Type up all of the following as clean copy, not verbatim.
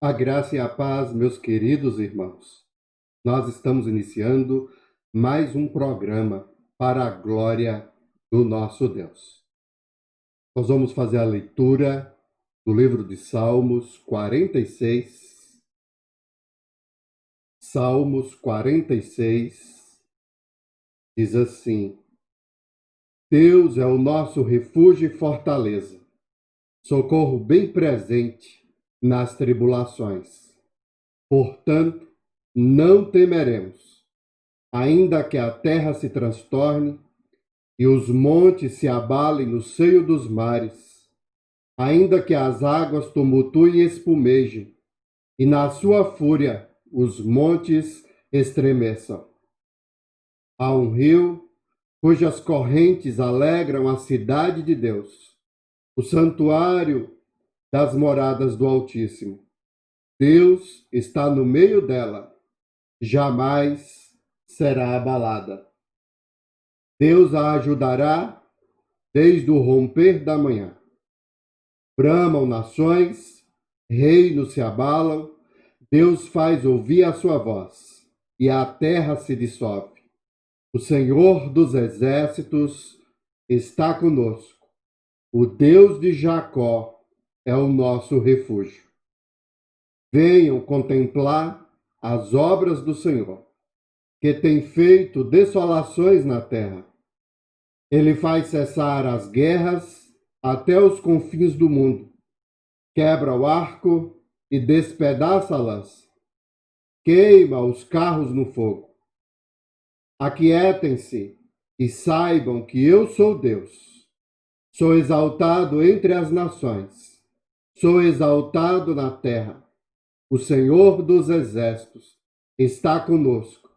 A graça e a paz, meus queridos irmãos. Nós estamos iniciando mais um programa para a glória do nosso Deus. Nós vamos fazer a leitura do livro de Salmos 46. Salmos 46 diz assim: Deus é o nosso refúgio e fortaleza, socorro bem presente nas tribulações. Portanto, não temeremos, ainda que a terra se transtorne e os montes se abalem no seio dos mares, ainda que as águas tumultuem e espumejem, e na sua fúria os montes estremeçam. Há um rio cujas correntes alegram a cidade de Deus, o santuário das moradas do Altíssimo. Deus está no meio dela, jamais será abalada. Deus a ajudará desde o romper da manhã. Bramam nações, reinos se abalam, Deus faz ouvir a sua voz, e a terra se dissolve. O Senhor dos exércitos está conosco. O Deus de Jacó é o nosso refúgio. Venham contemplar as obras do Senhor, que tem feito desolações na terra. Ele faz cessar as guerras até os confins do mundo, quebra o arco e despedaça a lança, queima os carros no fogo. Aquietem-se e saibam que eu sou Deus. Sou exaltado entre as nações. Sou exaltado na terra. O Senhor dos exércitos está conosco.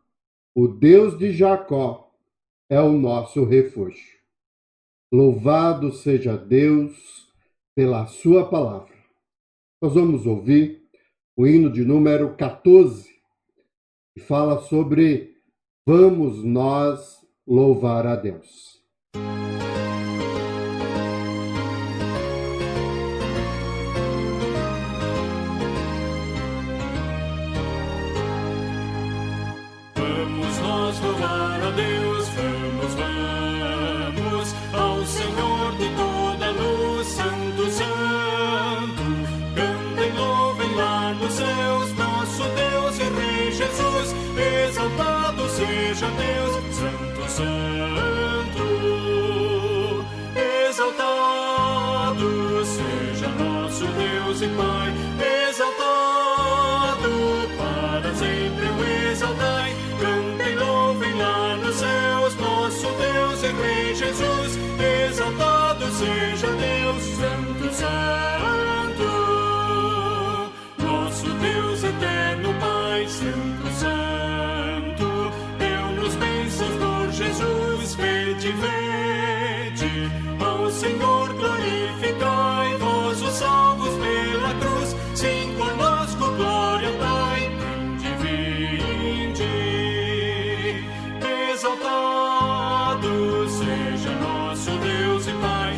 O Deus de Jacó é o nosso refúgio. Louvado seja Deus pela sua palavra. Nós vamos ouvir o hino de número 14, que fala sobre vamos nós louvar a Deus. Louvar a Deus, vamos, vamos, ao Senhor de toda a luz, Santo, Santo. Cantem, louvem lá nos céus, nosso Deus e Rei Jesus. Exaltado seja Deus, Santo, Santo. Exaltado seja nosso Deus e Pai. Exaltado para sempre o exaltai. Cantem, louvem lá nos céus, nosso Deus e Rei Jesus. Exaltado seja Deus, Santo, Santo. Nosso Deus eterno Pai, Santo, Santo. Deu-nos bênçãos por Jesus. Vede, vede, ao Senhor glorificai. Vós os salvos pela cruz, sim, conosco glória dai. Exaltado seja nosso Deus e Pai,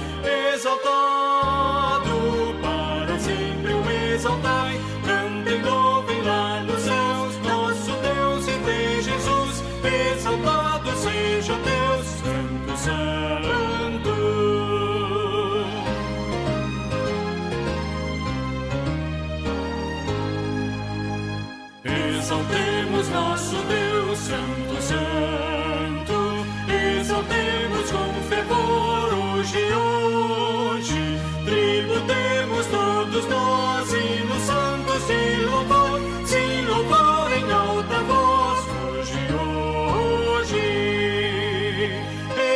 exaltado para sempre o exaltai. Cantem, louvem lá nos céus, nosso Deus e Rei Jesus. Exaltado seja Deus, Santo, Santo. Exaltemos nosso Deus, Santo, Santo. Exaltemos com fervor hoje. todos nós hinos santos de louvor em alta voz, hoje,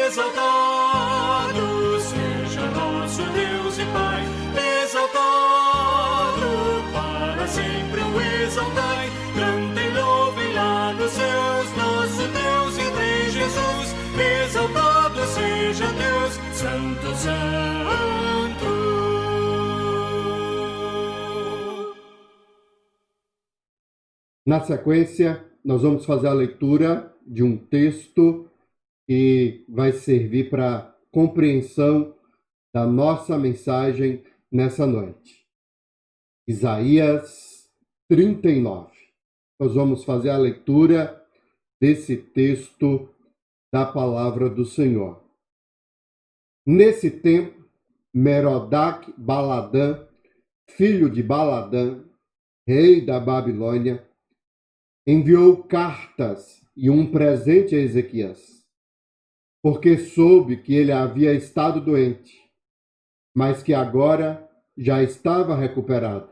exaltado seja nosso Deus e Pai, exaltado para sempre o exaltai, cantem, louvem lá nos céus, nosso Deus e Rei Jesus, exaltado seja Deus, Santo, Santo. Na sequência, nós vamos fazer a leitura de um texto que vai servir para compreensão da nossa mensagem nessa noite. Isaías 39. Nós vamos fazer a leitura desse texto da palavra do Senhor. Nesse tempo, Merodach-Baladã, filho de Baladã, rei da Babilônia, enviou cartas e um presente a Ezequias, porque soube que ele havia estado doente, mas que agora já estava recuperado.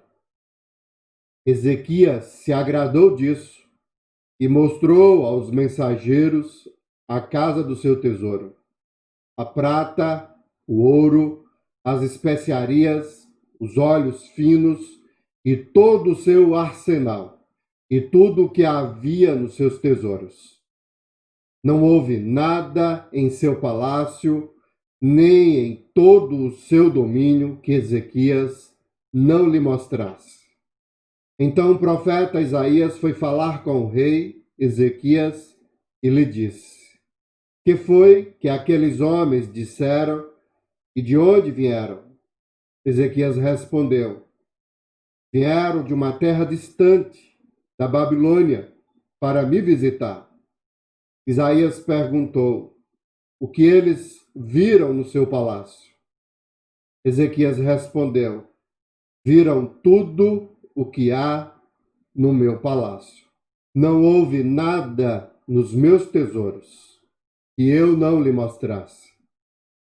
Ezequias se agradou disso e mostrou aos mensageiros a casa do seu tesouro, a prata, o ouro, as especiarias, os óleos finos e todo o seu arsenal, e tudo o que havia nos seus tesouros. Não houve nada em seu palácio, nem em todo o seu domínio que Ezequias não lhe mostrasse. Então o profeta Isaías foi falar com o rei Ezequias e lhe disse: que foi que aqueles homens disseram e de onde vieram? Ezequias respondeu: vieram de uma terra distante, da Babilônia, para me visitar. Isaías perguntou: o que eles viram no seu palácio? Ezequias respondeu: viram tudo o que há no meu palácio. Não houve nada nos meus tesouros que eu não lhe mostrasse.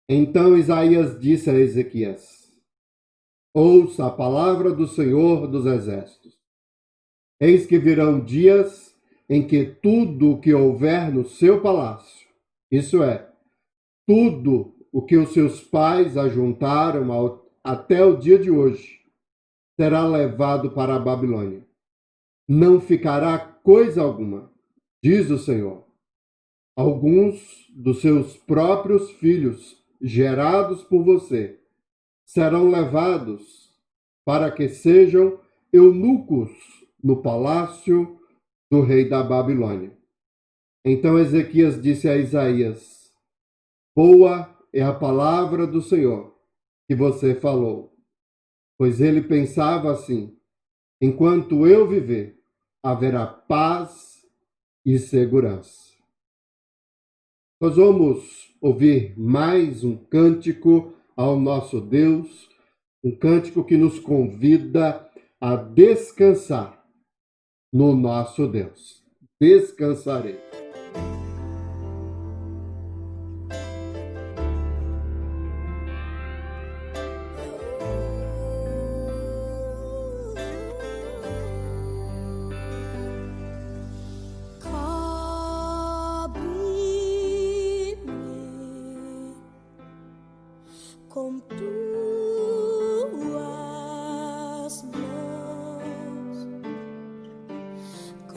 Então Isaías disse a Ezequias: ouça a palavra do Senhor dos Exércitos. Eis que virão dias em que tudo o que houver no seu palácio, isso é, tudo o que os seus pais ajuntaram até o dia de hoje, será levado para a Babilônia. Não ficará coisa alguma, diz o Senhor. Alguns dos seus próprios filhos, gerados por você, serão levados para que sejam eunucos no palácio do rei da Babilônia. Então Ezequias disse a Isaías: boa é a palavra do Senhor que você falou. Pois ele pensava assim: enquanto eu viver, haverá paz e segurança. Nós vamos ouvir mais um cântico ao nosso Deus, um cântico que nos convida a descansar no nosso Deus. Descansarei. Com tuas mãos,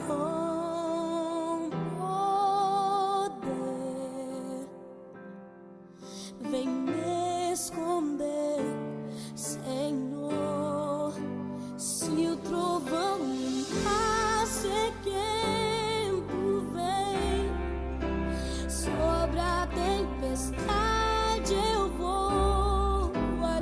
com poder, vem me esconder, Senhor. Se o trovão arrequento vem sobre a tempestade, eu vou a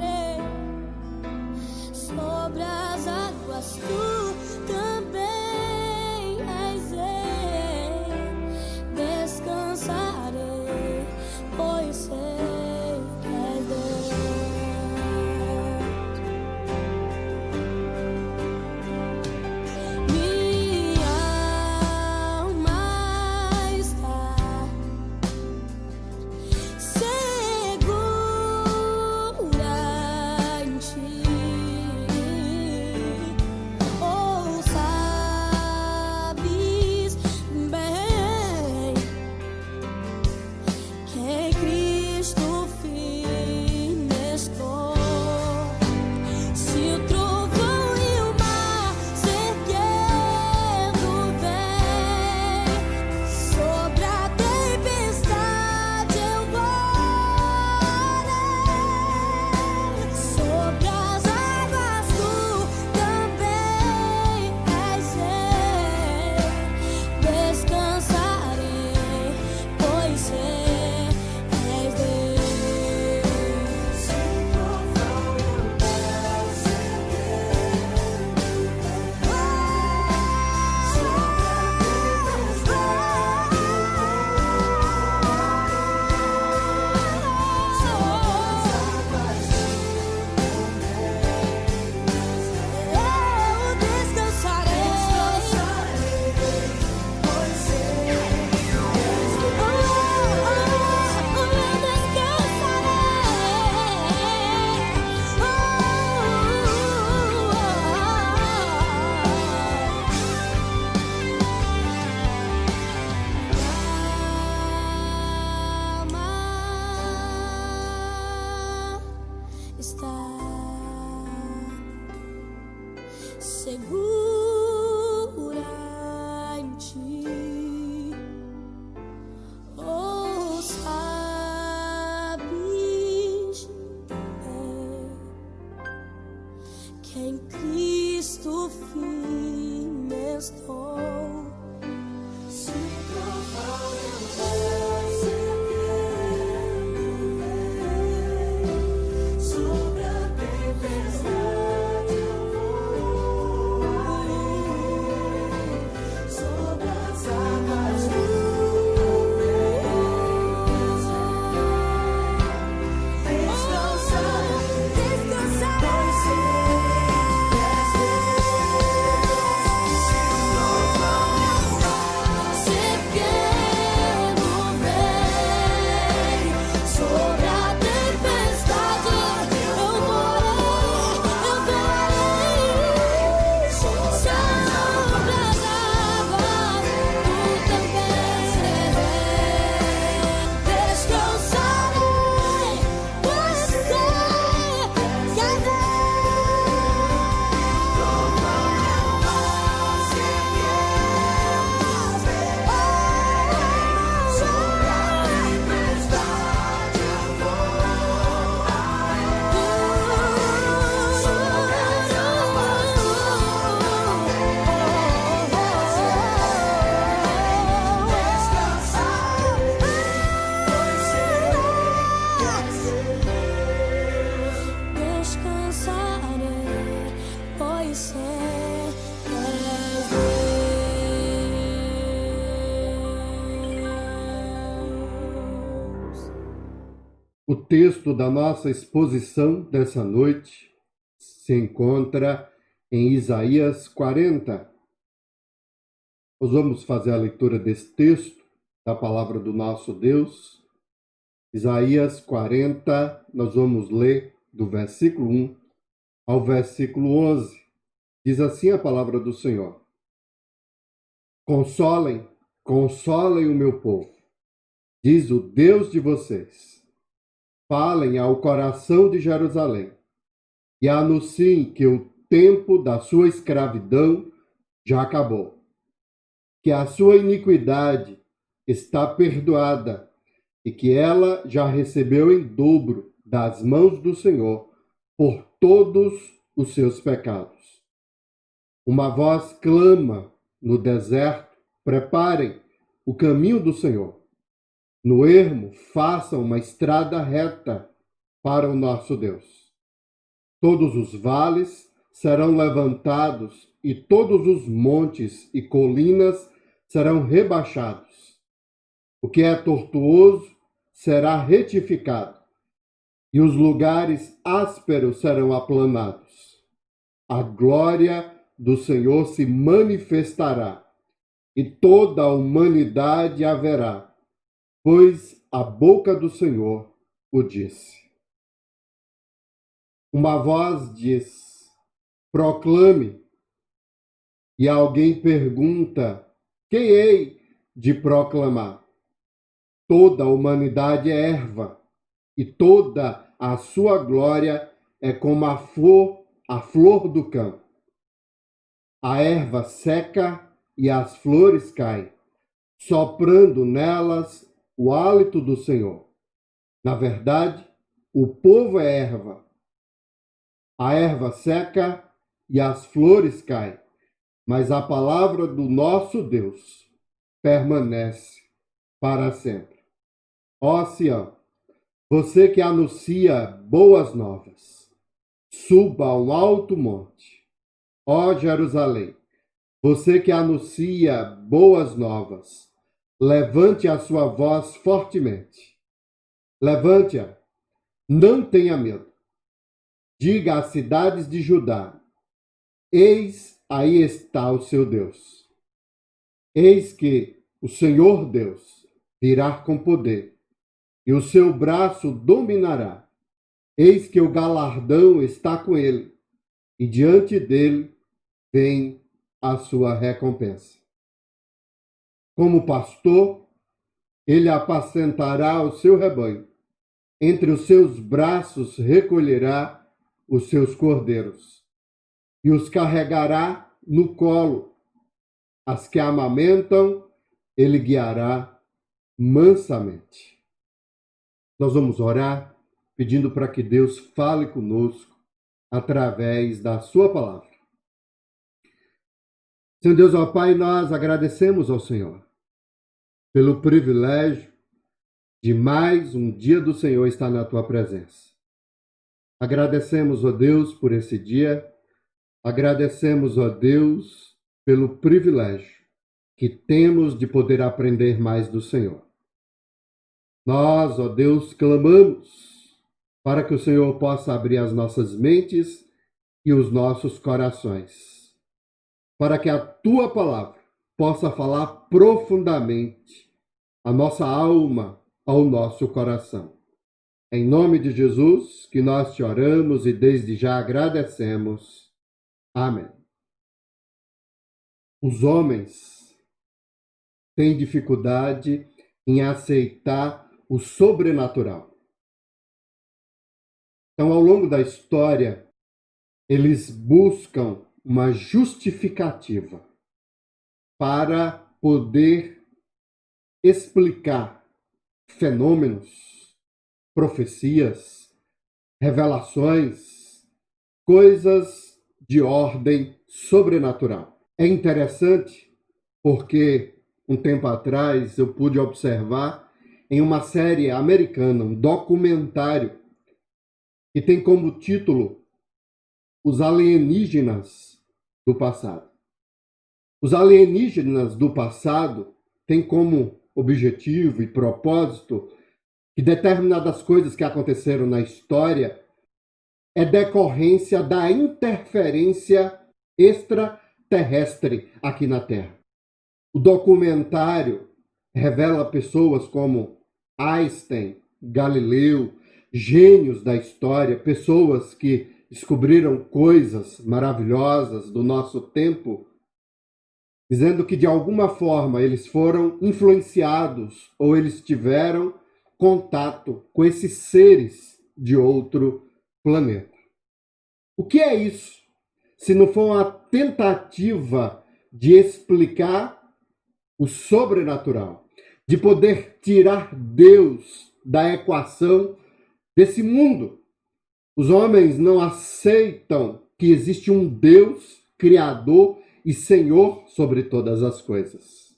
está segura em ti. Oh, sabes bem que em Cristo firme estou. Se provar eu vou, se quero ver, sobre a tempestade eu vou, sobre as águas do O texto da nossa exposição dessa noite se encontra em Isaías 40. Nós vamos fazer a leitura desse texto, da palavra do nosso Deus. Isaías 40, nós vamos ler do versículo 1 ao versículo 11. Diz assim a palavra do Senhor: Consolem, consolem o meu povo, diz o Deus de vocês. Falem ao coração de Jerusalém e anunciem que o tempo da sua escravidão já acabou, que a sua iniquidade está perdoada e que ela já recebeu em dobro das mãos do Senhor por todos os seus pecados. Uma voz clama no deserto: preparem o caminho do Senhor. No ermo, façam uma estrada reta para o nosso Deus. Todos os vales serão levantados e todos os montes e colinas serão rebaixados. O que é tortuoso será retificado e os lugares ásperos serão aplanados. A glória do Senhor se manifestará e toda a humanidade a verá, pois a boca do Senhor o disse. Uma voz diz: proclame. E alguém pergunta: quem hei de proclamar? Toda a humanidade é erva, e toda a sua glória é como a flor do campo. A erva seca e as flores caem, soprando nelas o hálito do Senhor. Na verdade, o povo é erva. A erva seca e as flores caem, mas a palavra do nosso Deus permanece para sempre. Ó Sião, você que anuncia boas novas, suba a um alto monte. Ó Jerusalém, você que anuncia boas novas, levante a sua voz fortemente. Levante-a, não tenha medo. Diga às cidades de Judá: eis aí está o seu Deus. Eis que o Senhor Deus virá com poder, e o seu braço dominará. Eis que o galardão está com ele, e diante dele vem a sua recompensa. Como pastor, ele apacentará o seu rebanho. entre os seus braços recolherá os seus cordeiros e os carregará no colo. As que amamentam, ele guiará mansamente. Nós vamos orar pedindo para que Deus fale conosco através da sua palavra. Senhor Deus, ó Pai, nós agradecemos ao Senhor pelo privilégio de mais um dia do Senhor estar na tua presença. Agradecemos, ó Deus, por esse dia. Agradecemos, ó Deus, pelo privilégio que temos de poder aprender mais do Senhor. Nós, ó Deus, clamamos para que o Senhor possa abrir as nossas mentes e os nossos corações, para que a tua palavra possa falar profundamente a nossa alma, ao nosso coração. Em nome de Jesus, que nós te oramos e desde já agradecemos. Amém. Os homens têm dificuldade em aceitar o sobrenatural. Então, ao longo da história, eles buscam uma justificativa para poder explicar fenômenos, profecias, revelações, coisas de ordem sobrenatural. É interessante porque um tempo atrás eu pude observar em uma série americana, um documentário que tem como título Os Alienígenas do Passado. Os alienígenas do passado têm como objetivo e propósito que determinadas coisas que aconteceram na história é decorrência da interferência extraterrestre aqui na Terra. O documentário revela pessoas como Einstein, Galileu, gênios da história, pessoas que descobriram coisas maravilhosas do nosso tempo, dizendo que de alguma forma eles foram influenciados ou eles tiveram contato com esses seres de outro planeta. O que é isso? Se não for uma tentativa de explicar o sobrenatural, de poder tirar Deus da equação desse mundo. Os homens não aceitam que existe um Deus criador e Senhor sobre todas as coisas.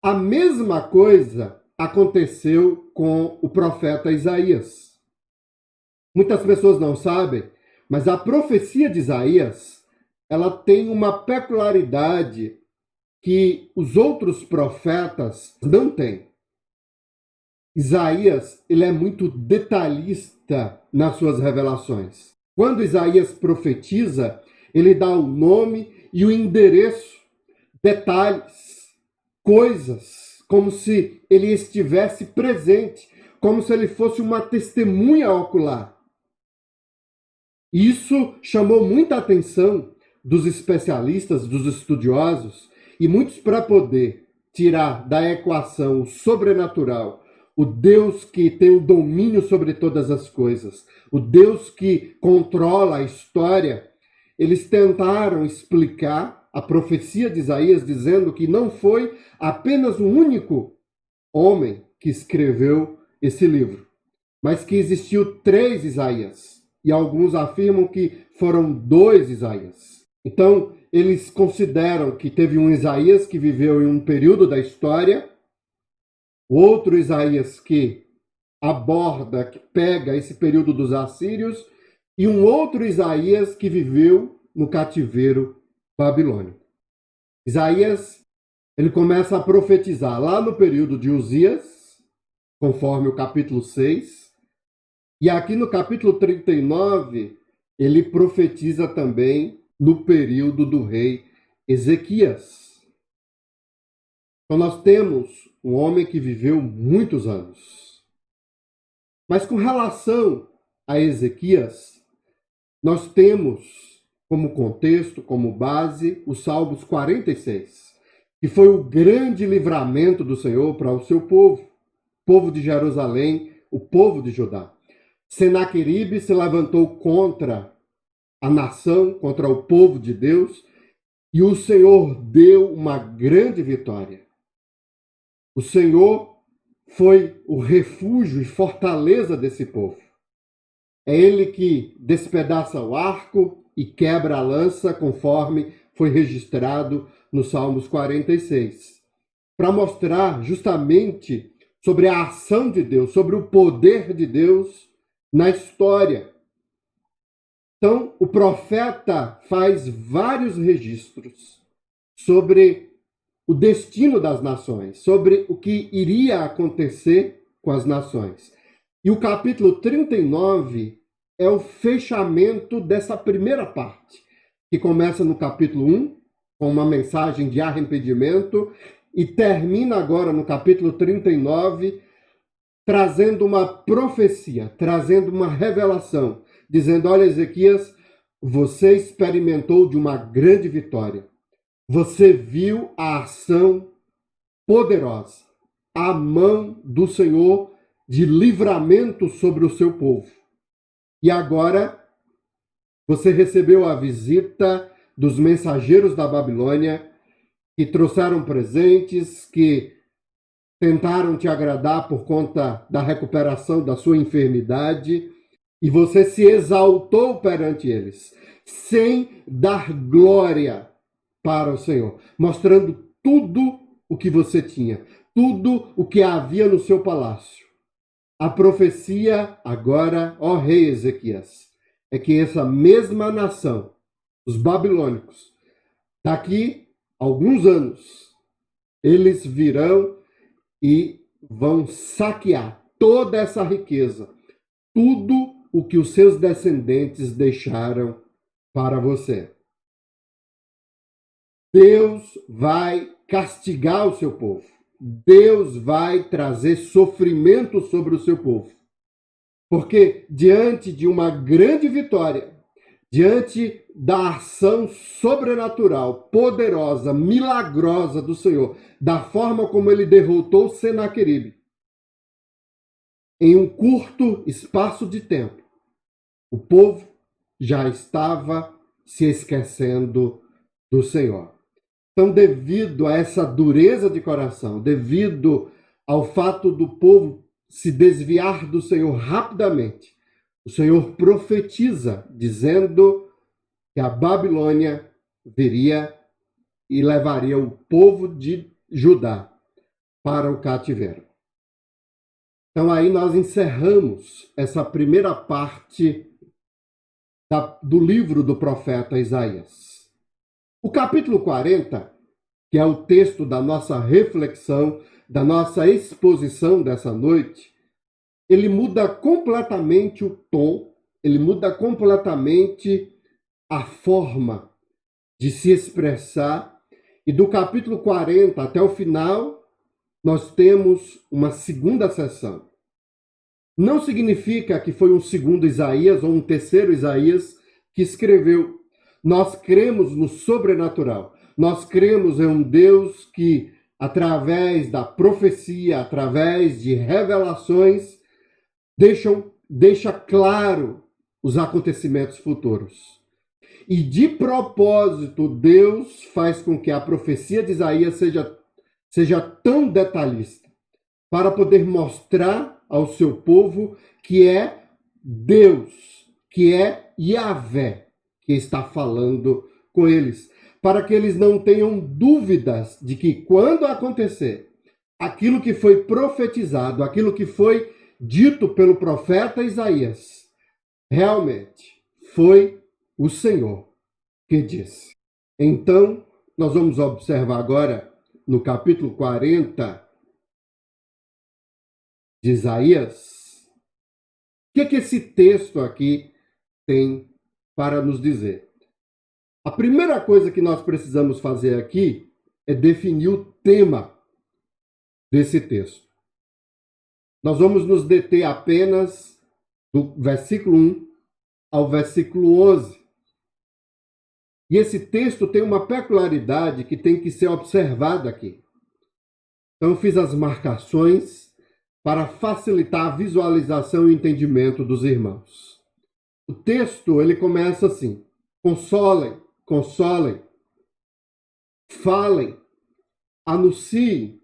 A mesma coisa aconteceu com o profeta Isaías. Muitas pessoas não sabem, mas a profecia de Isaías, ela tem uma peculiaridade que os outros profetas não têm. Isaías, ele é muito detalhista nas suas revelações. Quando Isaías profetiza, ele dá o nome e o endereço, detalhes, coisas, como se ele estivesse presente, como se ele fosse uma testemunha ocular. Isso chamou muita atenção dos especialistas, dos estudiosos, e muitos, para poder tirar da equação o sobrenatural, o Deus que tem o domínio sobre todas as coisas, o Deus que controla a história, eles tentaram explicar a profecia de Isaías, dizendo que não foi apenas um único homem que escreveu esse livro, mas que existiu 3 Isaías, e alguns afirmam que foram 2 Isaías. Então, eles consideram que teve um Isaías que viveu em um período da história, o outro Isaías que aborda, que pega esse período dos assírios, e um outro Isaías que viveu no cativeiro babilônico. Isaías, ele começa a profetizar lá no período de Uzias, conforme o capítulo 6, e aqui no capítulo 39, ele profetiza também no período do rei Ezequias. Então nós temos um homem que viveu muitos anos. Mas com relação a Ezequias, nós temos como contexto, como base, os Salmos 46, que foi o grande livramento do Senhor para o seu povo de Jerusalém, o povo de Judá. Senaqueribe se levantou contra a nação, contra o povo de Deus, e o Senhor deu uma grande vitória. O Senhor foi o refúgio e fortaleza desse povo. É ele que despedaça o arco e quebra a lança, conforme foi registrado no Salmos 46, para mostrar justamente sobre a ação de Deus, sobre o poder de Deus na história. Então, o profeta faz vários registros sobre o destino das nações, sobre o que iria acontecer com as nações. E o capítulo 39 é o fechamento dessa primeira parte, que começa no capítulo 1, com uma mensagem de arrependimento, e termina agora no capítulo 39, trazendo uma profecia, trazendo uma revelação, dizendo: olha, Ezequias, você experimentou de uma grande vitória. Você viu a ação poderosa, a mão do Senhor de livramento sobre o seu povo. E agora você recebeu a visita dos mensageiros da Babilônia, que trouxeram presentes, que tentaram te agradar por conta da recuperação da sua enfermidade, e você se exaltou perante eles, sem dar glória para o Senhor, mostrando tudo o que você tinha, tudo o que havia no seu palácio. A profecia agora, ó rei Ezequias, é que essa mesma nação, os babilônicos, daqui a alguns anos, eles virão e vão saquear toda essa riqueza, tudo o que os seus descendentes deixaram para você. Deus vai castigar o seu povo. Deus vai trazer sofrimento sobre o seu povo. Porque diante de uma grande vitória, diante da ação sobrenatural, poderosa, milagrosa do Senhor, da forma como ele derrotou Senaqueribe, em um curto espaço de tempo, o povo já estava se esquecendo do Senhor. Então, devido a essa dureza de coração, devido ao fato do povo se desviar do Senhor rapidamente, o Senhor profetiza, dizendo que a Babilônia viria e levaria o povo de Judá para o cativeiro. Então, aí nós encerramos essa primeira parte do livro do profeta Isaías. O capítulo 40, que é o texto da nossa reflexão, da nossa exposição dessa noite, ele muda completamente o tom, ele muda completamente a forma de se expressar. E do capítulo 40 até o final, nós temos uma segunda sessão. Não significa que foi um segundo Isaías ou um terceiro Isaías que escreveu. Nós cremos no sobrenatural. Nós cremos em um Deus que, através da profecia, através de revelações, deixa claro os acontecimentos futuros. E de propósito, Deus faz com que a profecia de Isaías seja tão detalhista, para poder mostrar ao seu povo que é Deus, que é Yahvé, que está falando com eles, para que eles não tenham dúvidas de que quando acontecer aquilo que foi profetizado, aquilo que foi dito pelo profeta Isaías, realmente foi o Senhor que disse. Então, nós vamos observar agora, no capítulo 40 de Isaías, o que esse texto aqui tem para nos dizer. A primeira coisa que nós precisamos fazer aqui é definir o tema desse texto. Nós vamos nos deter apenas do versículo 1 ao versículo 11. E esse texto tem uma peculiaridade que tem que ser observada aqui. Então, eu fiz as marcações para facilitar a visualização e entendimento dos irmãos. O texto, ele começa assim: consolem, consolem, falem, anunciem.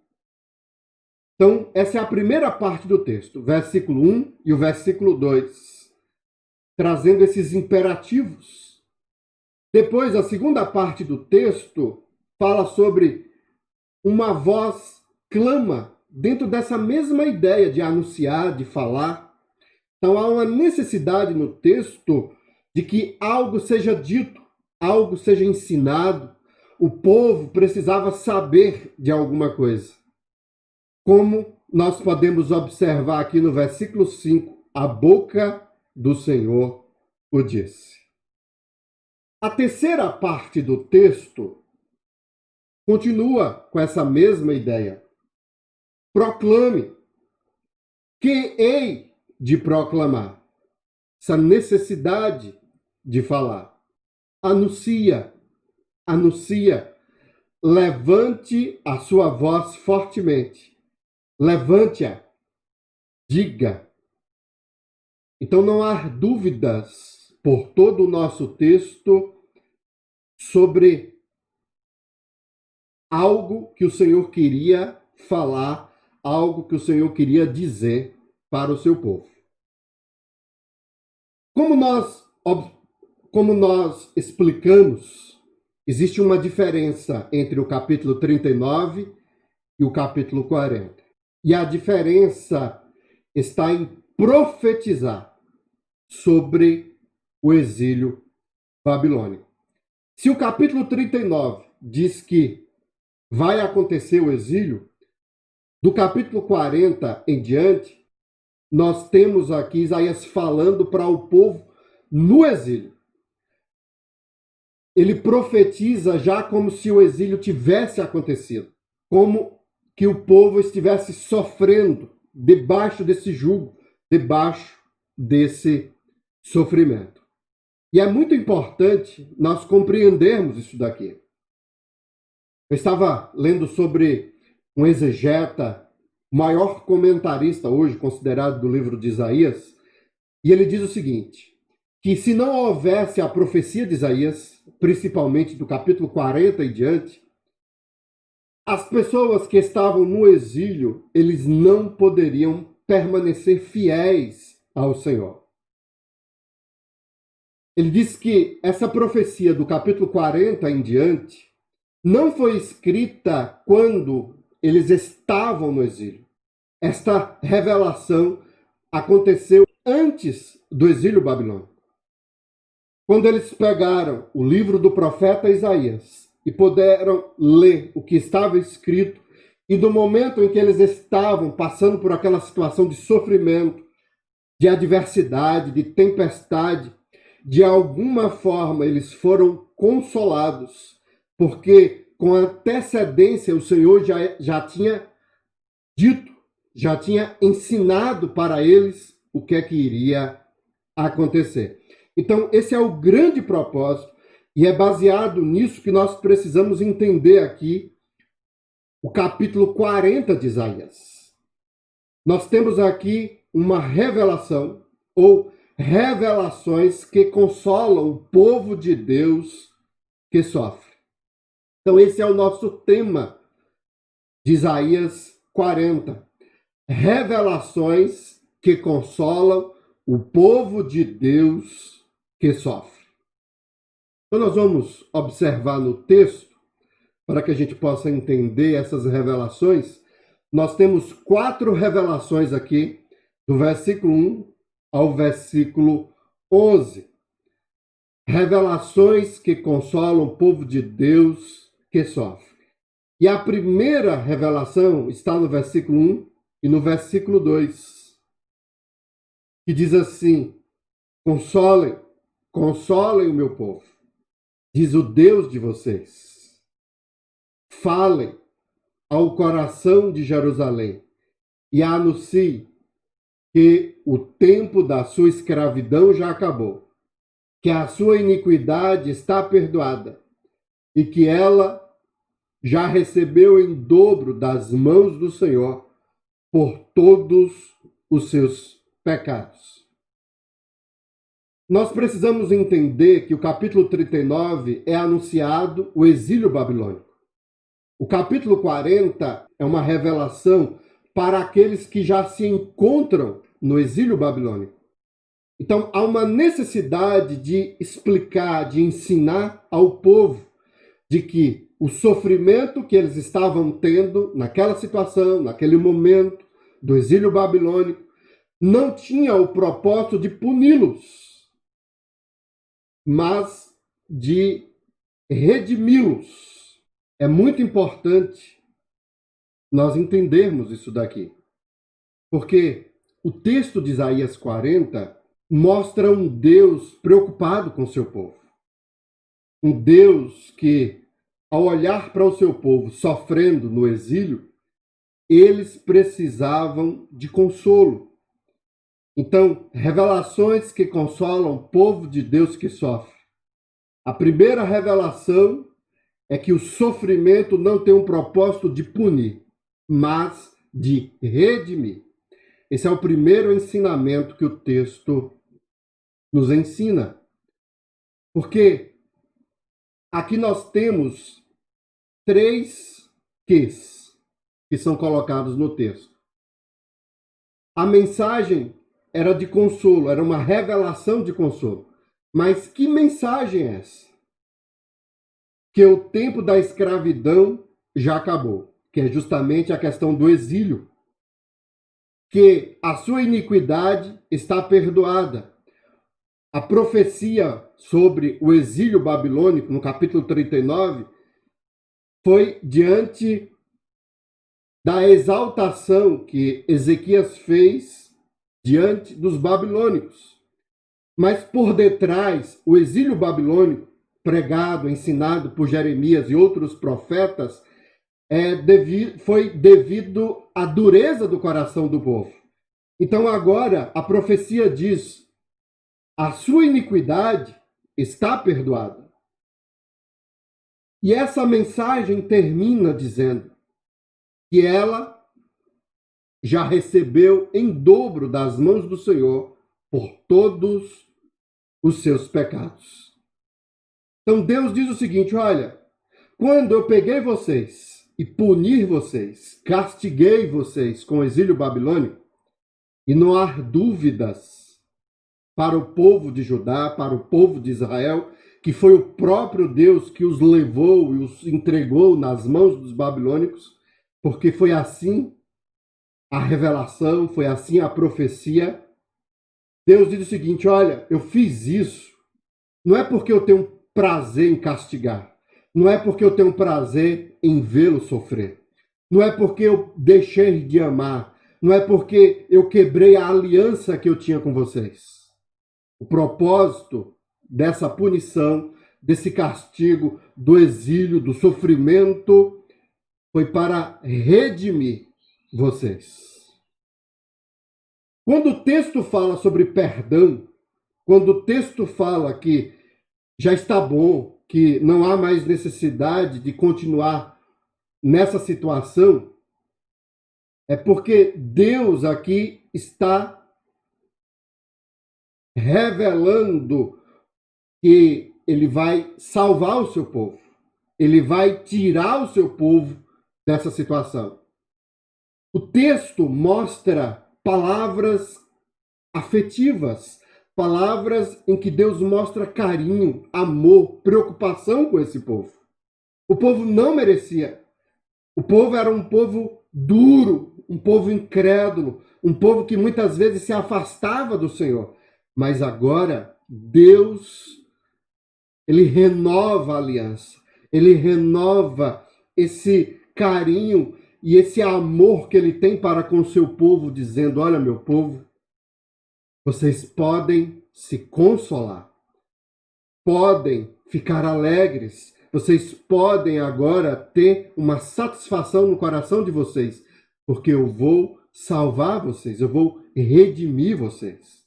Então, essa é a primeira parte do texto, versículo 1 e o versículo 2, trazendo esses imperativos. Depois, a segunda parte do texto fala sobre uma voz clama, dentro dessa mesma ideia de anunciar, de falar. Então, há uma necessidade no texto de que algo seja dito, algo seja ensinado. O povo precisava saber de alguma coisa. Como nós podemos observar aqui no versículo 5, a boca do Senhor o disse. A terceira parte do texto continua com essa mesma ideia. Proclame. Que hei de proclamar? Essa necessidade de falar. Anuncia, anuncia. Levante a sua voz fortemente. Levante-a. Diga. Então não há dúvidas por todo o nosso texto sobre algo que o Senhor queria falar, algo que o Senhor queria dizer para o seu povo. Como nós explicamos, existe uma diferença entre o capítulo 39 e o capítulo 40. E a diferença está em profetizar sobre o exílio babilônico. Se o capítulo 39 diz que vai acontecer o exílio, do capítulo 40 em diante, nós temos aqui Isaías falando para o povo no exílio. Ele profetiza já como se o exílio tivesse acontecido, como que o povo estivesse sofrendo debaixo desse jugo, debaixo desse sofrimento. E é muito importante nós compreendermos isso daqui. Eu estava lendo sobre um exegeta, o maior comentarista hoje considerado do livro de Isaías, e ele diz o seguinte, que se não houvesse a profecia de Isaías, principalmente do capítulo 40 e diante, as pessoas que estavam no exílio, eles não poderiam permanecer fiéis ao Senhor. Ele diz que essa profecia do capítulo 40 em diante não foi escrita quando eles estavam no exílio. Esta revelação aconteceu antes do exílio babilônico. Quando eles pegaram o livro do profeta Isaías e puderam ler o que estava escrito, e do momento em que eles estavam passando por aquela situação de sofrimento, de adversidade, de tempestade, de alguma forma eles foram consolados, porque com antecedência o Senhor já tinha dito, já tinha ensinado para eles o que é que iria acontecer. Então, esse é o grande propósito, e é baseado nisso que nós precisamos entender aqui o capítulo 40 de Isaías. Nós temos aqui uma revelação, ou revelações que consolam o povo de Deus que sofre. Então, esse é o nosso tema de Isaías 40. Revelações que consolam o povo de Deus que sofre. Então, nós vamos observar no texto, para que a gente possa entender essas revelações. Nós temos 4 revelações aqui, do versículo 1 ao versículo 11. Revelações que consolam o povo de Deus que sofre. E a primeira revelação está no versículo 1 e no versículo 2, que diz assim: consolem, consolem o meu povo, diz o Deus de vocês. Falem ao coração de Jerusalém e anunciem que o tempo da sua escravidão já acabou, que a sua iniquidade está perdoada e que ela já recebeu em dobro das mãos do Senhor por todos os seus pecados. Nós precisamos entender que o capítulo 39 é anunciado o exílio babilônico. O capítulo 40 é uma revelação para aqueles que já se encontram no exílio babilônico. Então, há uma necessidade de explicar, de ensinar ao povo de que o sofrimento que eles estavam tendo naquela situação, naquele momento do exílio babilônico, não tinha o propósito de puni-los, mas de redimi-los. É muito importante nós entendermos isso daqui, porque o texto de Isaías 40 mostra um Deus preocupado com o seu povo. Um Deus que, ao olhar para o seu povo sofrendo no exílio, eles precisavam de consolo. Então, revelações que consolam o povo de Deus que sofre. A primeira revelação é que o sofrimento não tem um propósito de punir, mas de redimir. Esse é o primeiro ensinamento que o texto nos ensina. Porque aqui nós temos 3 quês que são colocados no texto. A mensagem era de consolo, era uma revelação de consolo. Mas que mensagem é essa? Que o tempo da escravidão já acabou, que é justamente a questão do exílio. Que a sua iniquidade está perdoada. A profecia sobre o exílio babilônico, no capítulo 39, foi diante da exaltação que Ezequias fez diante dos babilônicos. Mas por detrás, o exílio babilônico, pregado, ensinado por Jeremias e outros profetas, foi devido à dureza do coração do povo. Então agora a profecia diz: a sua iniquidade está perdoada. E essa mensagem termina dizendo que ela já recebeu em dobro das mãos do Senhor por todos os seus pecados. Então Deus diz o seguinte: olha, quando eu peguei vocês e puni vocês, castiguei vocês com o exílio babilônico, e não há dúvidas para o povo de Judá, para o povo de Israel, que foi o próprio Deus que os levou e os entregou nas mãos dos babilônicos, porque foi assim a revelação, foi assim a profecia. Deus diz o seguinte: olha, eu fiz isso, não é porque eu tenho prazer em castigar, não é porque eu tenho prazer em vê-lo sofrer, não é porque eu deixei de amar, não é porque eu quebrei a aliança que eu tinha com vocês. O propósito dessa punição, desse castigo, do exílio, do sofrimento, foi para redimir vocês. Quando o texto fala sobre perdão, quando o texto fala que já está bom, que não há mais necessidade de continuar nessa situação, é porque Deus aqui está revelando que ele vai salvar o seu povo. Ele vai tirar o seu povo dessa situação. O texto mostra palavras afetivas, palavras em que Deus mostra carinho, amor, preocupação com esse povo. O povo não merecia. O povo era um povo duro, um povo incrédulo, um povo que muitas vezes se afastava do Senhor. Mas agora Deus, ele renova a aliança, ele renova esse carinho e esse amor que ele tem para com o seu povo, dizendo: olha, meu povo, vocês podem se consolar, podem ficar alegres, vocês podem agora ter uma satisfação no coração de vocês, porque eu vou salvar vocês, eu vou redimir vocês.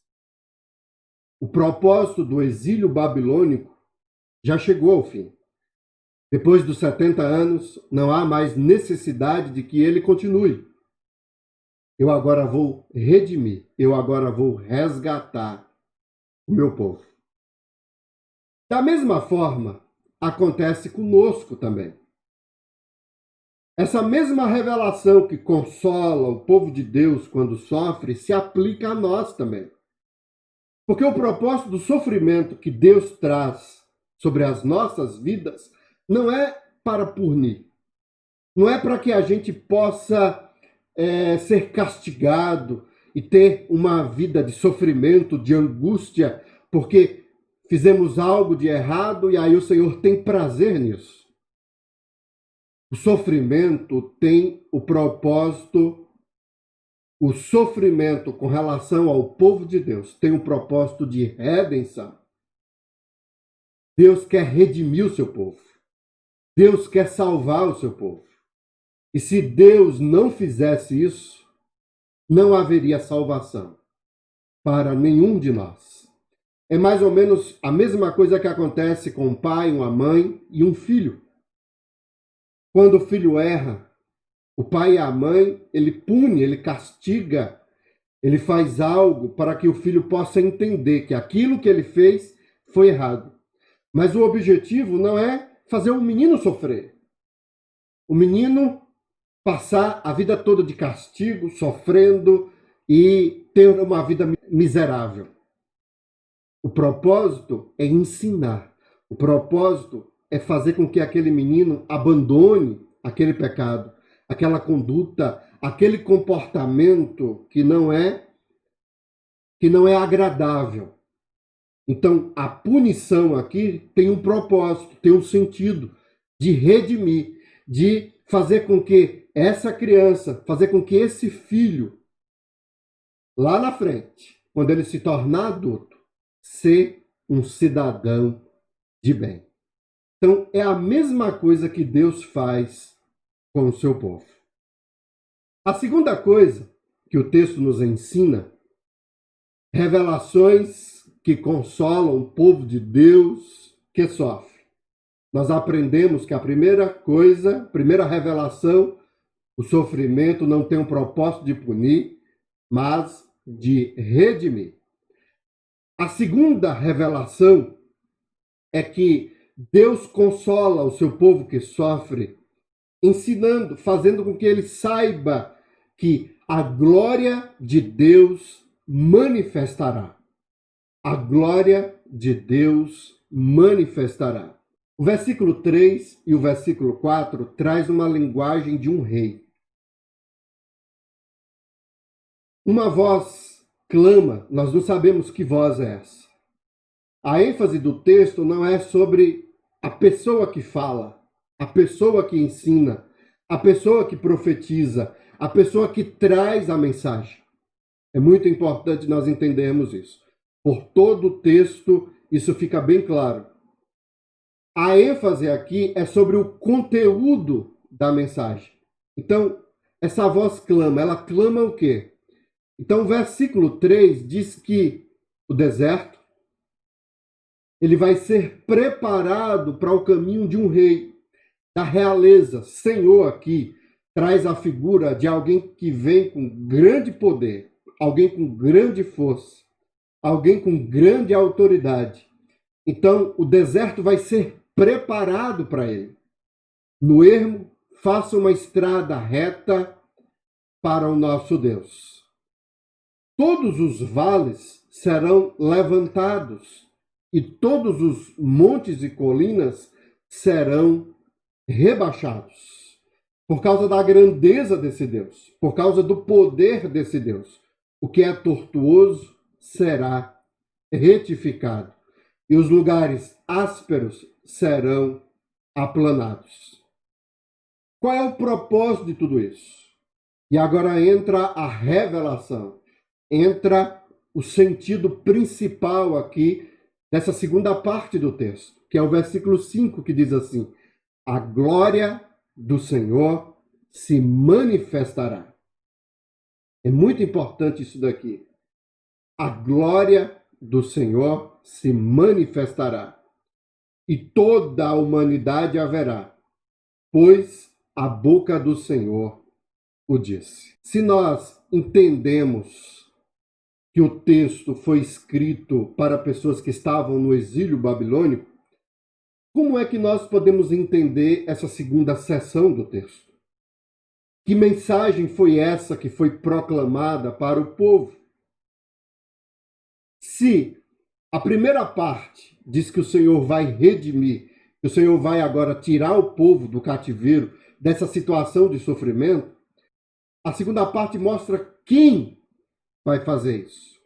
O propósito do exílio babilônico já chegou ao fim. Depois dos 70 anos, não há mais necessidade de que ele continue. eu agora vou redimir, eu agora vou resgatar o meu povo. Da mesma forma, acontece conosco também. Essa mesma revelação que consola o povo de Deus quando sofre se aplica a nós também. Porque o propósito do sofrimento que Deus traz sobre as nossas vidas não é para punir, não é para que a gente possa ser castigado e ter uma vida de sofrimento, de angústia, porque fizemos algo de errado e aí o Senhor tem prazer nisso. O sofrimento tem o propósito, o sofrimento com relação ao povo de Deus tem um propósito de redenção. Deus quer redimir o seu povo. Deus quer salvar o seu povo. E se Deus não fizesse isso, não haveria salvação para nenhum de nós. É mais ou menos a mesma coisa que acontece com um pai, uma mãe e um filho. Quando o filho erra, o pai e a mãe, ele pune, ele castiga, ele faz algo para que o filho possa entender que aquilo que ele fez foi errado. Mas o objetivo não é fazer o menino sofrer. O menino passar a vida toda de castigo, sofrendo e ter uma vida miserável. O propósito é ensinar. O propósito é fazer com que aquele menino abandone aquele pecado, aquela conduta, aquele comportamento que não é agradável. Então, a punição aqui tem um propósito, tem um sentido de redimir, de fazer com que essa criança, fazer com que esse filho, lá na frente, quando ele se tornar adulto, ser um cidadão de bem. Então, é a mesma coisa que Deus faz com o seu povo. A segunda coisa que o texto nos ensina, revelações que consolam o povo de Deus que sofre. Nós aprendemos que a primeira coisa, primeira revelação, o sofrimento não tem um propósito de punir, mas de redimir. A segunda revelação é que Deus consola o seu povo que sofre, ensinando, fazendo com que ele saiba que a glória de Deus manifestará. A glória de Deus manifestará. O versículo 3 e o versículo 4 traz uma linguagem de um rei. Uma voz clama, nós não sabemos que voz é essa. A ênfase do texto não é sobre a pessoa que fala, a pessoa que ensina, a pessoa que profetiza, a pessoa que traz a mensagem. É muito importante nós entendermos isso. Por todo o texto, isso fica bem claro. A ênfase aqui é sobre o conteúdo da mensagem. Então, essa voz clama, ela clama o quê? Então, o versículo 3 diz que o deserto, ele vai ser preparado para o caminho de um rei, da realeza. Senhor aqui traz a figura de alguém que vem com grande poder, alguém com grande força, alguém com grande autoridade. Então, o deserto vai ser preparado para ele. No ermo, faça uma estrada reta para o nosso Deus. Todos os vales serão levantados e todos os montes e colinas serão rebaixados. Por causa da grandeza desse Deus, por causa do poder desse Deus. O que é tortuoso será retificado e os lugares ásperos serão aplanados. Qual é o propósito de tudo isso? E agora entra a revelação, entra o sentido principal aqui dessa segunda parte do texto, que é o versículo 5, que diz assim: a glória do Senhor se manifestará. É muito importante isso daqui. A glória do Senhor se manifestará, e toda a humanidade haverá, pois a boca do Senhor o disse. Se nós entendemos que o texto foi escrito para pessoas que estavam no exílio babilônico, como é que nós podemos entender essa segunda seção do texto? Que mensagem foi essa que foi proclamada para o povo? Se a primeira parte diz que o Senhor vai redimir, que o Senhor vai agora tirar o povo do cativeiro, dessa situação de sofrimento, a segunda parte mostra quem vai fazer isso.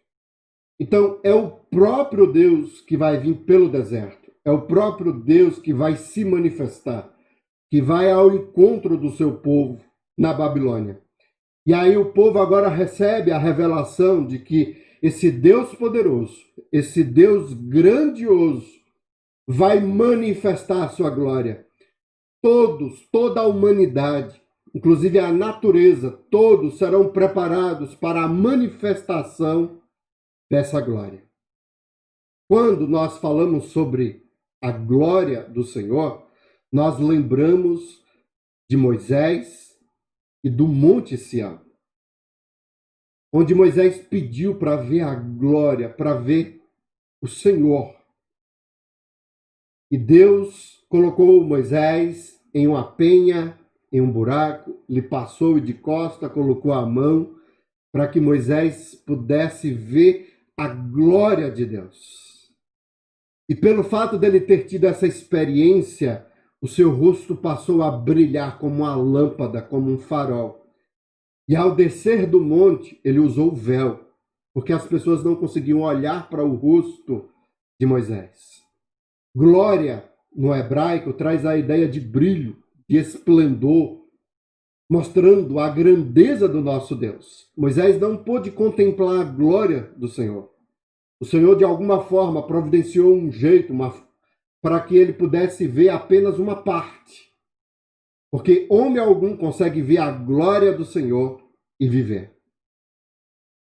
Então, é o próprio Deus que vai vir pelo deserto. É o próprio Deus que vai se manifestar, que vai ao encontro do seu povo na Babilônia. E aí o povo agora recebe a revelação de que esse Deus poderoso, esse Deus grandioso, vai manifestar a sua glória. Todos, toda a humanidade, inclusive a natureza, todos serão preparados para a manifestação dessa glória. Quando nós falamos sobre a glória do Senhor, nós lembramos de Moisés e do Monte Sião, onde Moisés pediu para ver a glória, para ver o Senhor. E Deus colocou Moisés em uma penha, em um buraco, lhe passou de costa, colocou a mão para que Moisés pudesse ver a glória de Deus. E pelo fato dele ter tido essa experiência, o seu rosto passou a brilhar como uma lâmpada, como um farol. E ao descer do monte, ele usou o véu, porque as pessoas não conseguiam olhar para o rosto de Moisés. Glória, no hebraico, traz a ideia de brilho, de esplendor, mostrando a grandeza do nosso Deus. Moisés não pôde contemplar a glória do Senhor. O Senhor, de alguma forma, providenciou um jeito para que ele pudesse ver apenas uma parte. Porque homem algum consegue ver a glória do Senhor e viver.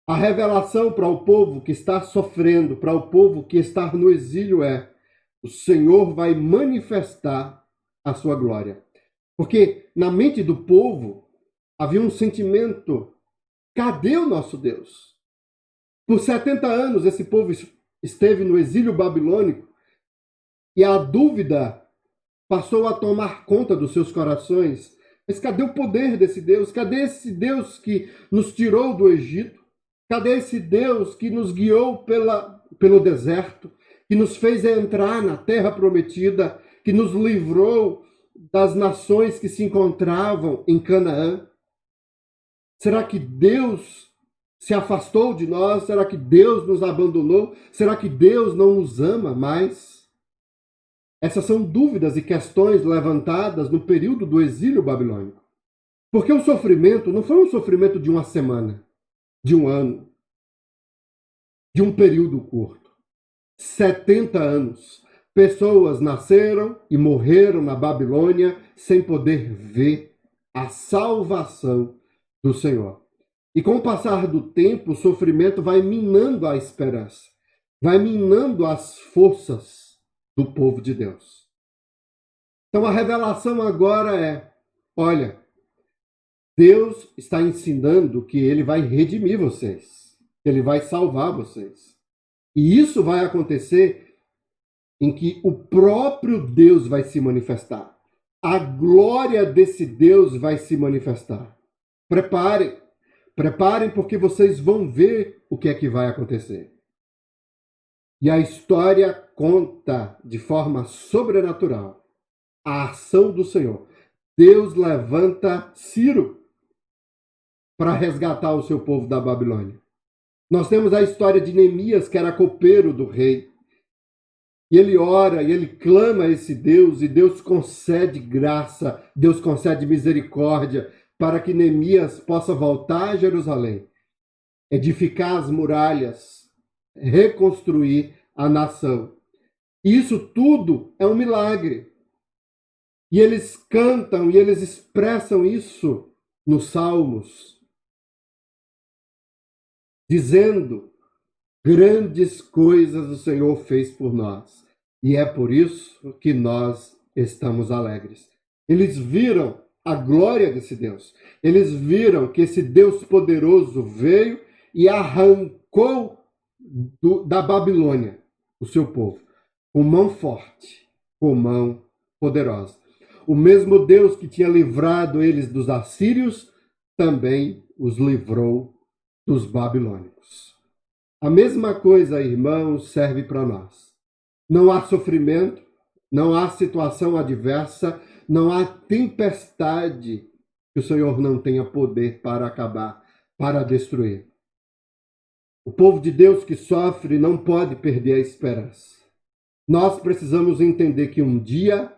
A revelação para o povo que está sofrendo, para o povo que está no exílio é: o Senhor vai manifestar a sua glória. Porque na mente do povo havia um sentimento: cadê o nosso Deus? Por 70 anos esse povo esteve no exílio babilônico e a dúvida passou a tomar conta dos seus corações. Mas cadê o poder desse Deus? Cadê esse Deus que nos tirou do Egito? Cadê esse Deus que nos guiou pelo deserto, que nos fez entrar na terra prometida, que nos livrou das nações que se encontravam em Canaã? Será que Deus se afastou de nós? Será que Deus nos abandonou? Será que Deus não nos ama mais? Essas são dúvidas e questões levantadas no período do exílio babilônico. Porque o sofrimento não foi um sofrimento de uma semana, de um ano, de um período curto. 70 anos. Pessoas nasceram e morreram na Babilônia sem poder ver a salvação do Senhor. E com o passar do tempo, o sofrimento vai minando a esperança, vai minando as forças do povo de Deus. Então a revelação agora é: olha, Deus está ensinando que ele vai redimir vocês, que ele vai salvar vocês. E isso vai acontecer em que o próprio Deus vai se manifestar. A glória desse Deus vai se manifestar. Preparem, porque vocês vão ver o que é que vai acontecer. E a história conta de forma sobrenatural a ação do Senhor. Deus levanta Ciro para resgatar o seu povo da Babilônia. Nós temos a história de Neemias, que era copeiro do rei. E ele ora, e ele clama a esse Deus, e Deus concede graça, Deus concede misericórdia, para que Neemias possa voltar a Jerusalém, edificar as muralhas, reconstruir a nação. E isso tudo é um milagre. E eles cantam e eles expressam isso nos Salmos, dizendo: grandes coisas o Senhor fez por nós. E é por isso que nós estamos alegres. Eles viram a glória desse Deus. Eles viram que esse Deus poderoso veio e arrancou da Babilônia o seu povo, com mão forte, com mão poderosa. O mesmo Deus que tinha livrado eles dos assírios, também os livrou dos babilônicos. A mesma coisa, irmãos, serve para nós. Não há sofrimento, não há situação adversa, não há tempestade que o Senhor não tenha poder para acabar, para destruir. O povo de Deus que sofre não pode perder a esperança. Nós precisamos entender que um dia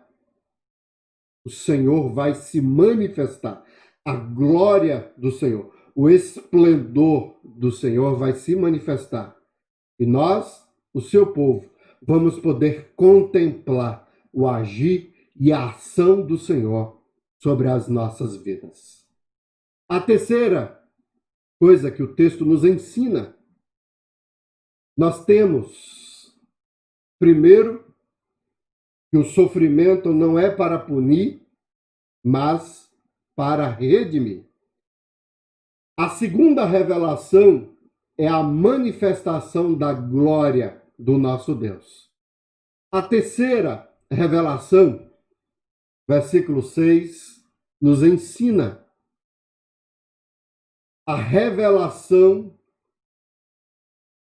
o Senhor vai se manifestar. A glória do Senhor, o esplendor do Senhor vai se manifestar. E nós, o seu povo, vamos poder contemplar o agir e a ação do Senhor sobre as nossas vidas. A terceira coisa que o texto nos ensina, nós temos, primeiro, que o sofrimento não é para punir, mas para redimir. A segunda revelação é a manifestação da glória do nosso Deus. A terceira revelação, versículo 6, nos ensina a revelação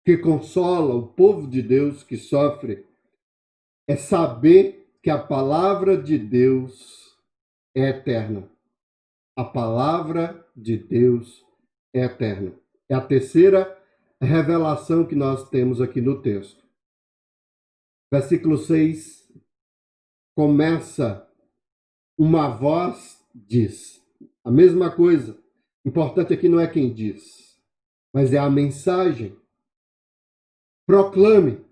que consola o povo de Deus que sofre, é saber que a palavra de Deus é eterna. A palavra de Deus é eterna. É a terceira revelação que nós temos aqui no texto. Versículo 6 começa, uma voz diz. A mesma coisa. O importante aqui não é quem diz, mas é a mensagem. Proclame.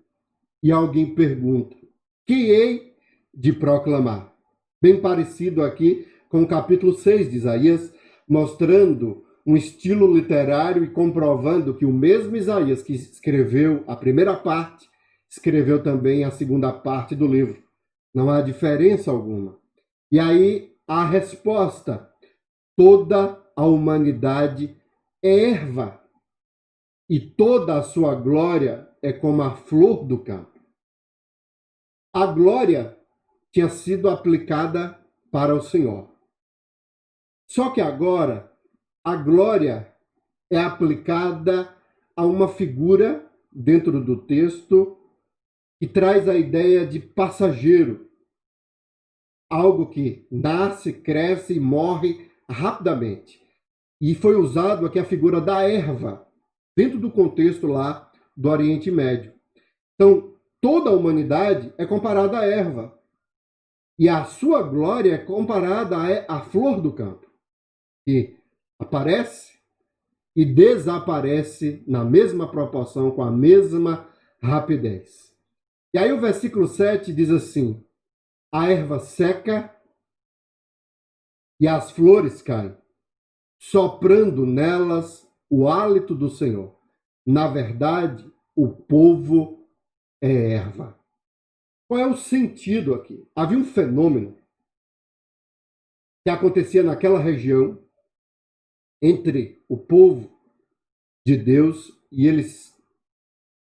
E alguém pergunta, que hei de proclamar? Bem parecido aqui com o capítulo 6 de Isaías, mostrando um estilo literário e comprovando que o mesmo Isaías que escreveu a primeira parte, escreveu também a segunda parte do livro. Não há diferença alguma. E aí a resposta, toda a humanidade é erva, e toda a sua glória é como a flor do campo. A glória tinha sido aplicada para o Senhor. Só que agora, a glória é aplicada a uma figura dentro do texto que traz a ideia de passageiro. Algo que nasce, cresce e morre rapidamente. E foi usado aqui a figura da erva, dentro do contexto lá do Oriente Médio. Então, toda a humanidade é comparada à erva. E a sua glória é comparada à flor do campo, que aparece e desaparece na mesma proporção, com a mesma rapidez. E aí o versículo 7 diz assim, a erva seca e as flores caem, soprando nelas o hálito do Senhor. Na verdade, o povo é erva. Qual é o sentido aqui? Havia um fenômeno que acontecia naquela região entre o povo de Deus, e eles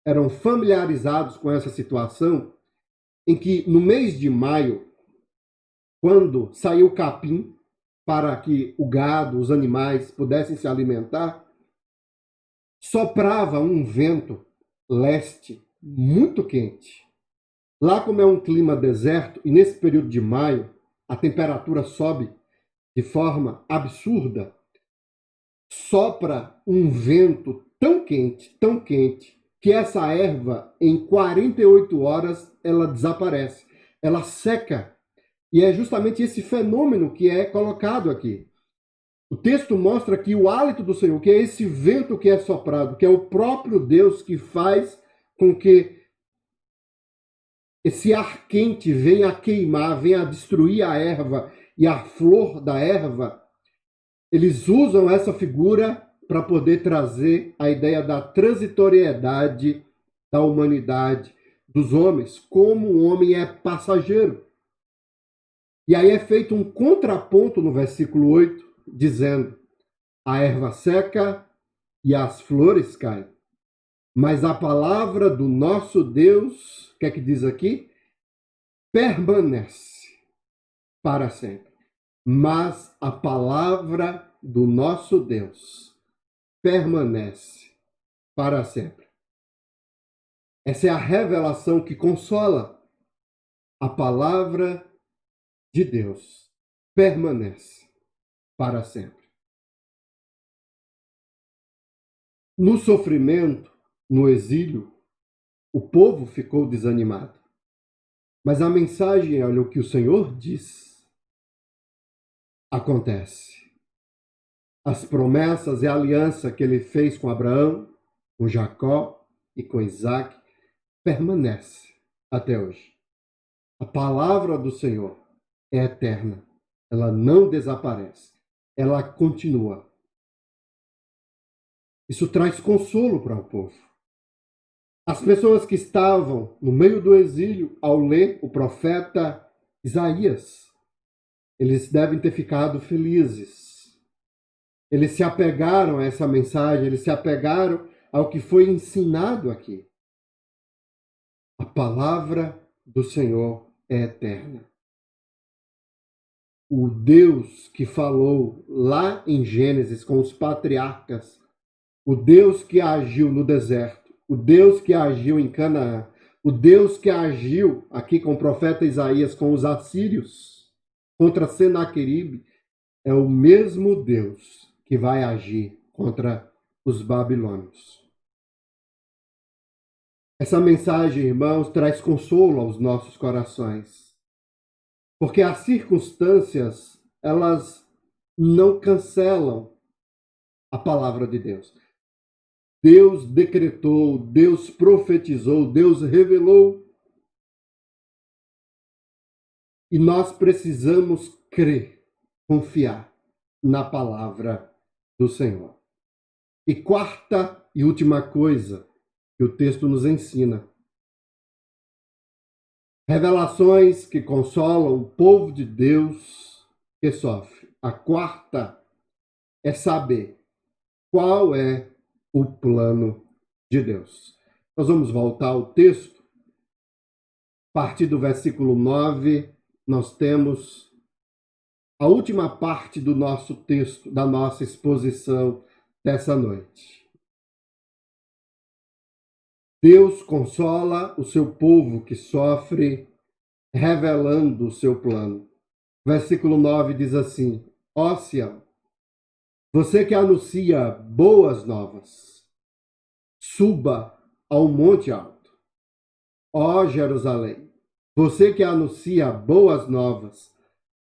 eram familiarizados com essa situação, em que no mês de maio, quando saiu o capim para que o gado, os animais pudessem se alimentar, soprava um vento leste muito quente. Lá, como é um clima deserto, e nesse período de maio, a temperatura sobe de forma absurda, sopra um vento tão quente, que essa erva, em 48 horas, ela desaparece. Ela seca. E é justamente esse fenômeno que é colocado aqui. O texto mostra que o hálito do Senhor, que é esse vento que é soprado, que é o próprio Deus que faz com que esse ar quente venha a queimar, venha a destruir a erva e a flor da erva. Eles usam essa figura para poder trazer a ideia da transitoriedade da humanidade, dos homens, como o homem é passageiro. E aí é feito um contraponto no versículo 8, dizendo: a erva seca e as flores caem, mas a palavra do nosso Deus, o que é que diz aqui? Permanece para sempre. Mas a palavra do nosso Deus permanece para sempre. Essa é a revelação que consola. A palavra de Deus permanece para sempre. No sofrimento, no exílio, o povo ficou desanimado. Mas a mensagem, olha o que o Senhor diz, acontece. As promessas e a aliança que ele fez com Abraão, com Jacó e com Isaac permanece até hoje. A palavra do Senhor é eterna. Ela não desaparece. Ela continua. Isso traz consolo para o povo. As pessoas que estavam no meio do exílio ao ler o profeta Isaías, eles devem ter ficado felizes. Eles se apegaram a essa mensagem, eles se apegaram ao que foi ensinado aqui. A palavra do Senhor é eterna. O Deus que falou lá em Gênesis com os patriarcas, o Deus que agiu no deserto, o Deus que agiu em Canaã, o Deus que agiu aqui com o profeta Isaías com os assírios contra Senaqueribe, é o mesmo Deus que vai agir contra os babilônios. Essa mensagem, irmãos, traz consolo aos nossos corações, porque as circunstâncias, elas não cancelam a palavra de Deus. Deus decretou, Deus profetizou, Deus revelou. E nós precisamos crer, confiar na palavra do Senhor. E quarta e última coisa que o texto nos ensina: revelações que consolam o povo de Deus que sofre. A quarta é saber qual é o plano de Deus. Nós vamos voltar ao texto. A partir do versículo 9, nós temos a última parte do nosso texto, da nossa exposição dessa noite. Deus consola o seu povo que sofre, revelando o seu plano. Versículo 9 diz assim: ó Sião, você que anuncia boas novas, suba ao monte alto. Ó Jerusalém, você que anuncia boas novas,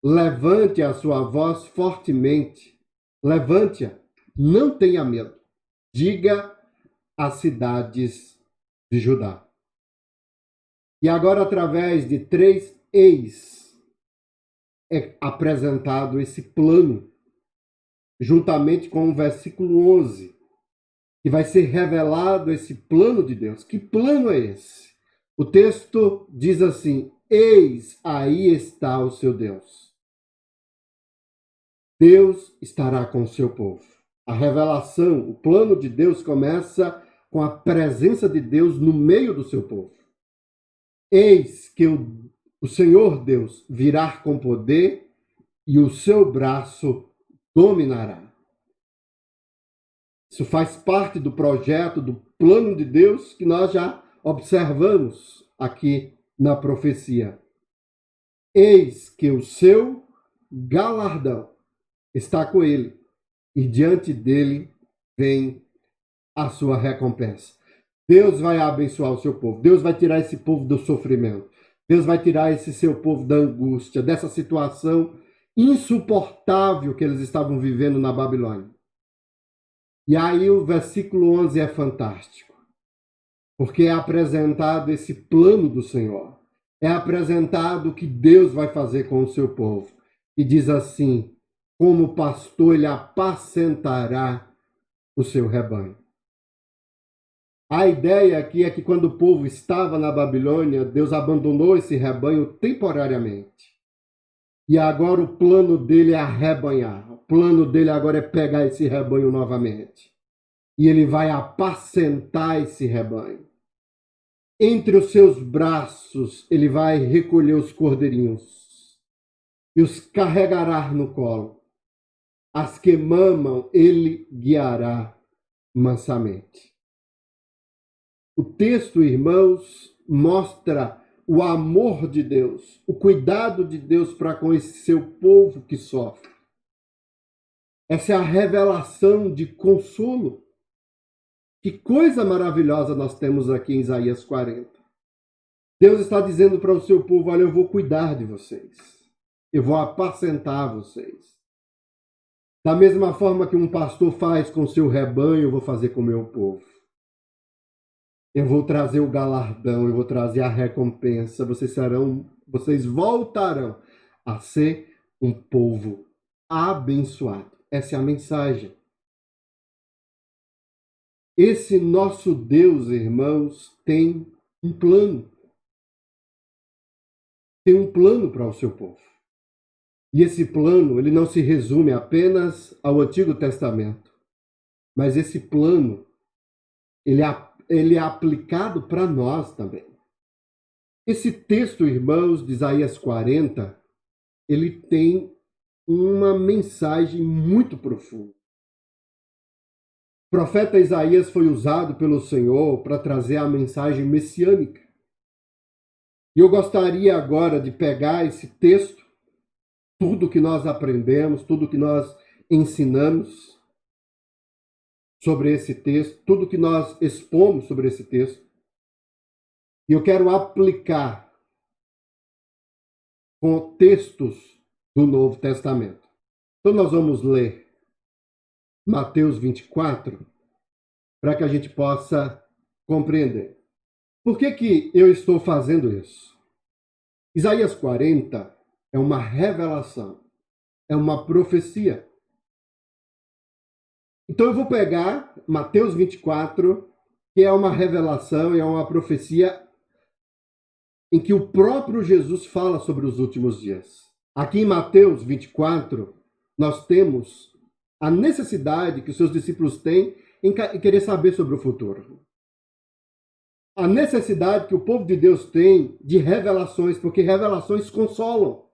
levante a sua voz fortemente, levante-a, não tenha medo. Diga às cidades de Judá. E agora, através de 3 eis, é apresentado esse plano, juntamente com o versículo 11, que vai ser revelado esse plano de Deus. Que plano é esse? O texto diz assim: eis, aí está o seu Deus. Deus estará com o seu povo. A revelação, o plano de Deus começa com a presença de Deus no meio do seu povo. Eis que o Senhor Deus virá com poder e o seu braço dominará. Isso faz parte do projeto, do plano de Deus que nós já observamos aqui na profecia. Eis que o seu galardão está com ele e diante dele vem a sua recompensa. Deus vai abençoar o seu povo. Deus vai tirar esse povo do sofrimento. Deus vai tirar esse seu povo da angústia, dessa situação insuportável que eles estavam vivendo na Babilônia. E aí o versículo 11 é fantástico, porque é apresentado esse plano do Senhor. É apresentado o que Deus vai fazer com o seu povo. E diz assim: como pastor, ele apacentará o seu rebanho. A ideia aqui é que quando o povo estava na Babilônia, Deus abandonou esse rebanho temporariamente. E agora o plano dele é arrebanhar. O plano dele agora é pegar esse rebanho novamente. E ele vai apacentar esse rebanho. Entre os seus braços, ele vai recolher os cordeirinhos e os carregará no colo. As que mamam, ele guiará mansamente. O texto, irmãos, mostra o amor de Deus, o cuidado de Deus para com esse seu povo que sofre. Essa é a revelação de consolo. Que coisa maravilhosa nós temos aqui em Isaías 40. Deus está dizendo para o seu povo, olha, eu vou cuidar de vocês. Eu vou apacentar vocês. Da mesma forma que um pastor faz com o seu rebanho, eu vou fazer com o meu povo. Eu vou trazer o galardão, eu vou trazer a recompensa. Vocês voltarão a ser um povo abençoado. Essa é a mensagem. Esse nosso Deus, irmãos, tem um plano. Tem um plano para o seu povo. E esse plano, ele não se resume apenas ao Antigo Testamento. Mas esse plano, ele é aplicado para nós também. Esse texto, irmãos, de Isaías 40, ele tem uma mensagem muito profunda. O profeta Isaías foi usado pelo Senhor para trazer a mensagem messiânica. E eu gostaria agora de pegar esse texto, tudo que nós aprendemos, tudo que nós ensinamos sobre esse texto, tudo que nós expomos sobre esse texto, e eu quero aplicar com textos do Novo Testamento. Então nós vamos ler Mateus 24, para que a gente possa compreender. Por que eu estou fazendo isso? Isaías 40 é uma revelação, é uma profecia. Então eu vou pegar Mateus 24, que é uma revelação e é uma profecia em que o próprio Jesus fala sobre os últimos dias. Aqui em Mateus 24, nós temos a necessidade que os seus discípulos têm em querer saber sobre o futuro. A necessidade que o povo de Deus tem de revelações, porque revelações consolam,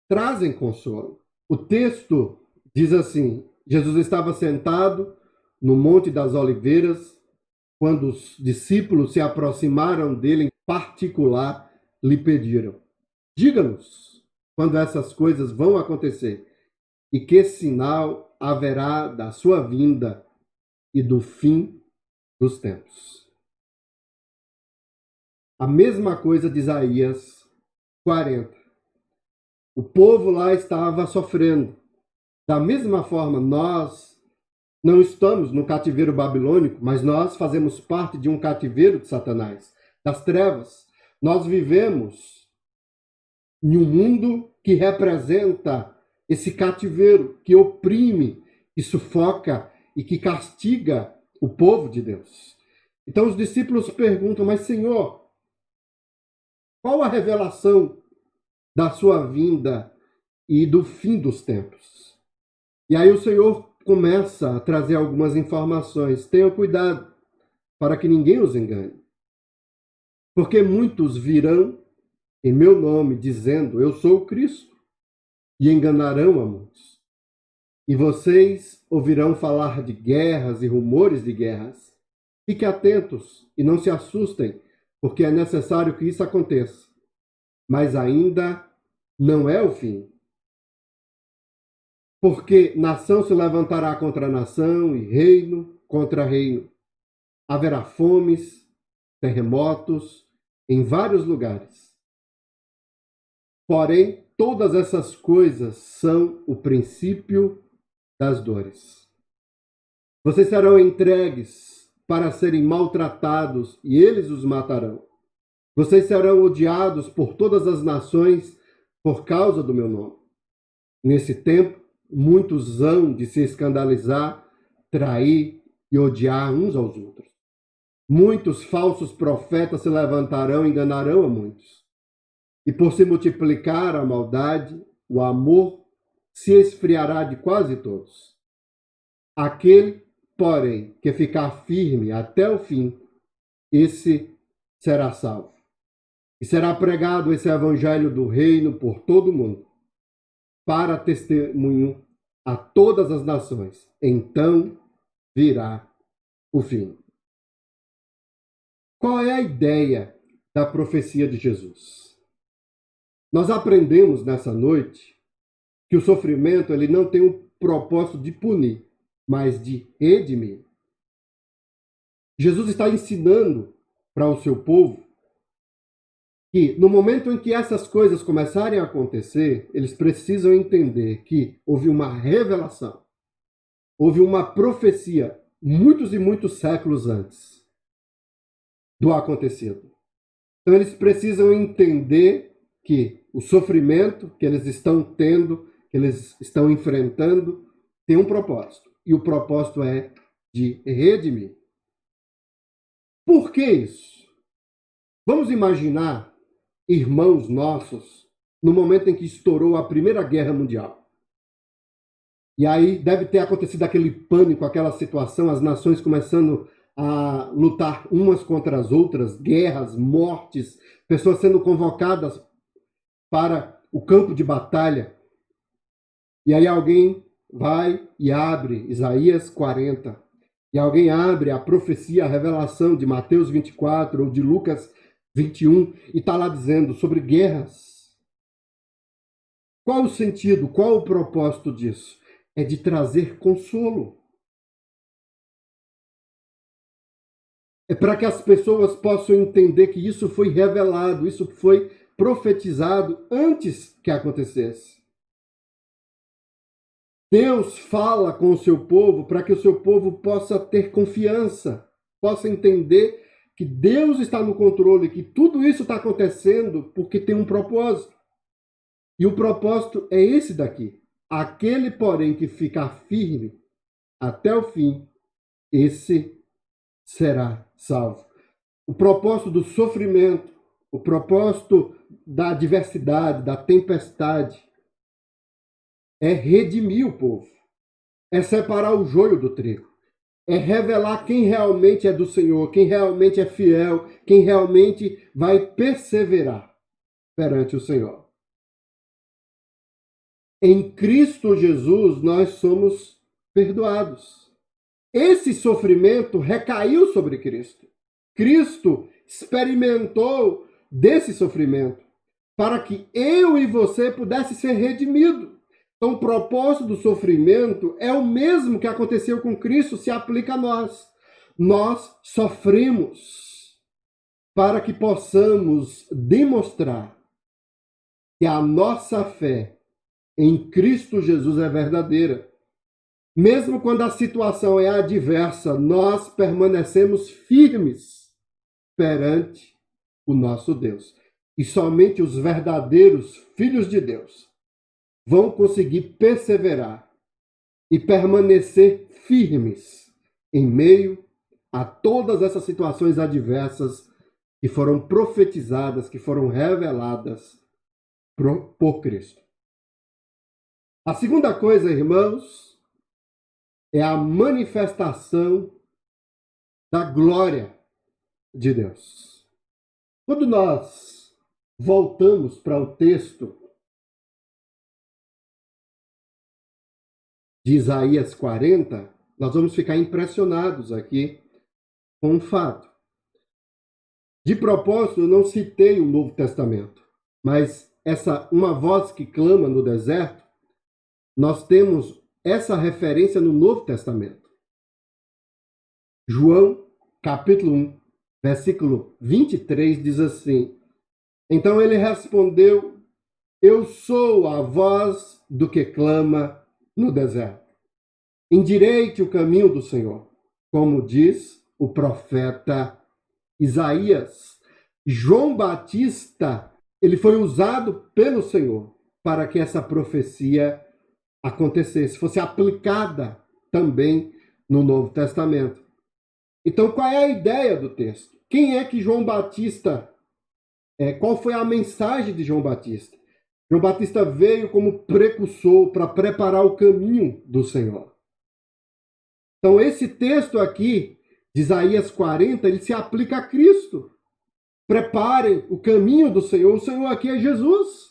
trazem consolo. O texto diz assim: Jesus estava sentado no Monte das Oliveiras, quando os discípulos se aproximaram dele em particular, lhe pediram: diga-nos quando essas coisas vão acontecer e que sinal haverá da sua vinda e do fim dos tempos. A mesma coisa de Isaías 40. O povo lá estava sofrendo. Da mesma forma, nós não estamos no cativeiro babilônico, mas nós fazemos parte de um cativeiro de Satanás, das trevas. Nós vivemos em um mundo que representa esse cativeiro que oprime, que sufoca e que castiga o povo de Deus. Então os discípulos perguntam: mas Senhor, qual a revelação da sua vinda e do fim dos tempos? E aí o Senhor começa a trazer algumas informações. Tenham cuidado para que ninguém os engane. Porque muitos virão em meu nome dizendo: eu sou o Cristo, e enganarão a muitos. E vocês ouvirão falar de guerras e rumores de guerras. Fiquem atentos e não se assustem, porque é necessário que isso aconteça. Mas ainda não é o fim. Porque nação se levantará contra nação e reino contra reino. Haverá fomes, terremotos em vários lugares. Porém, todas essas coisas são o princípio das dores. Vocês serão entregues para serem maltratados e eles os matarão. Vocês serão odiados por todas as nações por causa do meu nome. Nesse tempo, muitos hão de se escandalizar, trair e odiar uns aos outros. Muitos falsos profetas se levantarão e enganarão a muitos. E por se multiplicar a maldade, o amor se esfriará de quase todos. Aquele, porém, que ficar firme até o fim, esse será salvo. E será pregado esse evangelho do reino por todo o mundo, para testemunho a todas as nações. Então virá o fim. Qual é a ideia da profecia de Jesus? Nós aprendemos nessa noite que o sofrimento ele não tem o propósito de punir, mas de redimir. Jesus está ensinando para o seu povo que no momento em que essas coisas começarem a acontecer, eles precisam entender que houve uma revelação, houve uma profecia muitos e muitos séculos antes do acontecido. Então eles precisam entender que o sofrimento que eles estão tendo, que eles estão enfrentando, tem um propósito. E o propósito é de redimir. Por que isso? Vamos imaginar irmãos nossos no momento em que estourou a Primeira Guerra Mundial. E aí deve ter acontecido aquele pânico, aquela situação, as nações começando a lutar umas contra as outras, guerras, mortes, pessoas sendo convocadas para o campo de batalha. E aí alguém vai e abre Isaías 40. E alguém abre a profecia, a revelação de Mateus 24 ou de Lucas 21 e está lá dizendo sobre guerras. Qual o sentido, qual o propósito disso? É de trazer consolo. É para que as pessoas possam entender que isso foi revelado, isso foi profetizado antes que acontecesse. Deus fala com o seu povo para que o seu povo possa ter confiança, possa entender que Deus está no controle, que tudo isso está acontecendo porque tem um propósito. E o propósito é esse daqui. Aquele, porém, que ficar firme até o fim, esse será salvo. O propósito do sofrimento, o propósito da adversidade, da tempestade, é redimir o povo, é separar o joio do trigo, é revelar quem realmente é do Senhor, quem realmente é fiel, quem realmente vai perseverar perante o Senhor. Em Cristo Jesus nós somos perdoados. Esse sofrimento recaiu sobre Cristo. Cristo experimentou desse sofrimento para que eu e você pudesse ser redimido. Então, o propósito do sofrimento é o mesmo que aconteceu com Cristo, se aplica a nós. Nós sofremos para que possamos demonstrar que a nossa fé em Cristo Jesus é verdadeira. Mesmo quando a situação é adversa, nós permanecemos firmes perante o nosso Deus. E somente os verdadeiros filhos de Deus vão conseguir perseverar e permanecer firmes em meio a todas essas situações adversas que foram profetizadas, que foram reveladas por Cristo. A segunda coisa, irmãos, é a manifestação da glória de Deus. Quando nós voltamos para o texto de Isaías 40, nós vamos ficar impressionados aqui com um fato. De propósito, eu não citei o Novo Testamento, mas uma voz que clama no deserto, nós temos essa referência no Novo Testamento. João, capítulo 1, versículo 23, diz assim: Então ele respondeu, eu sou a voz do que clama no deserto. Endireite o caminho do Senhor, como diz o profeta Isaías. João Batista, ele foi usado pelo Senhor para que essa profecia acontecesse, fosse aplicada também no Novo Testamento. Então, qual é a ideia do texto? Quem é que João Batista, qual foi a mensagem de João Batista? João Batista veio como precursor para preparar o caminho do Senhor. Então, esse texto aqui, de Isaías 40, ele se aplica a Cristo. Preparem o caminho do Senhor. O Senhor aqui é Jesus.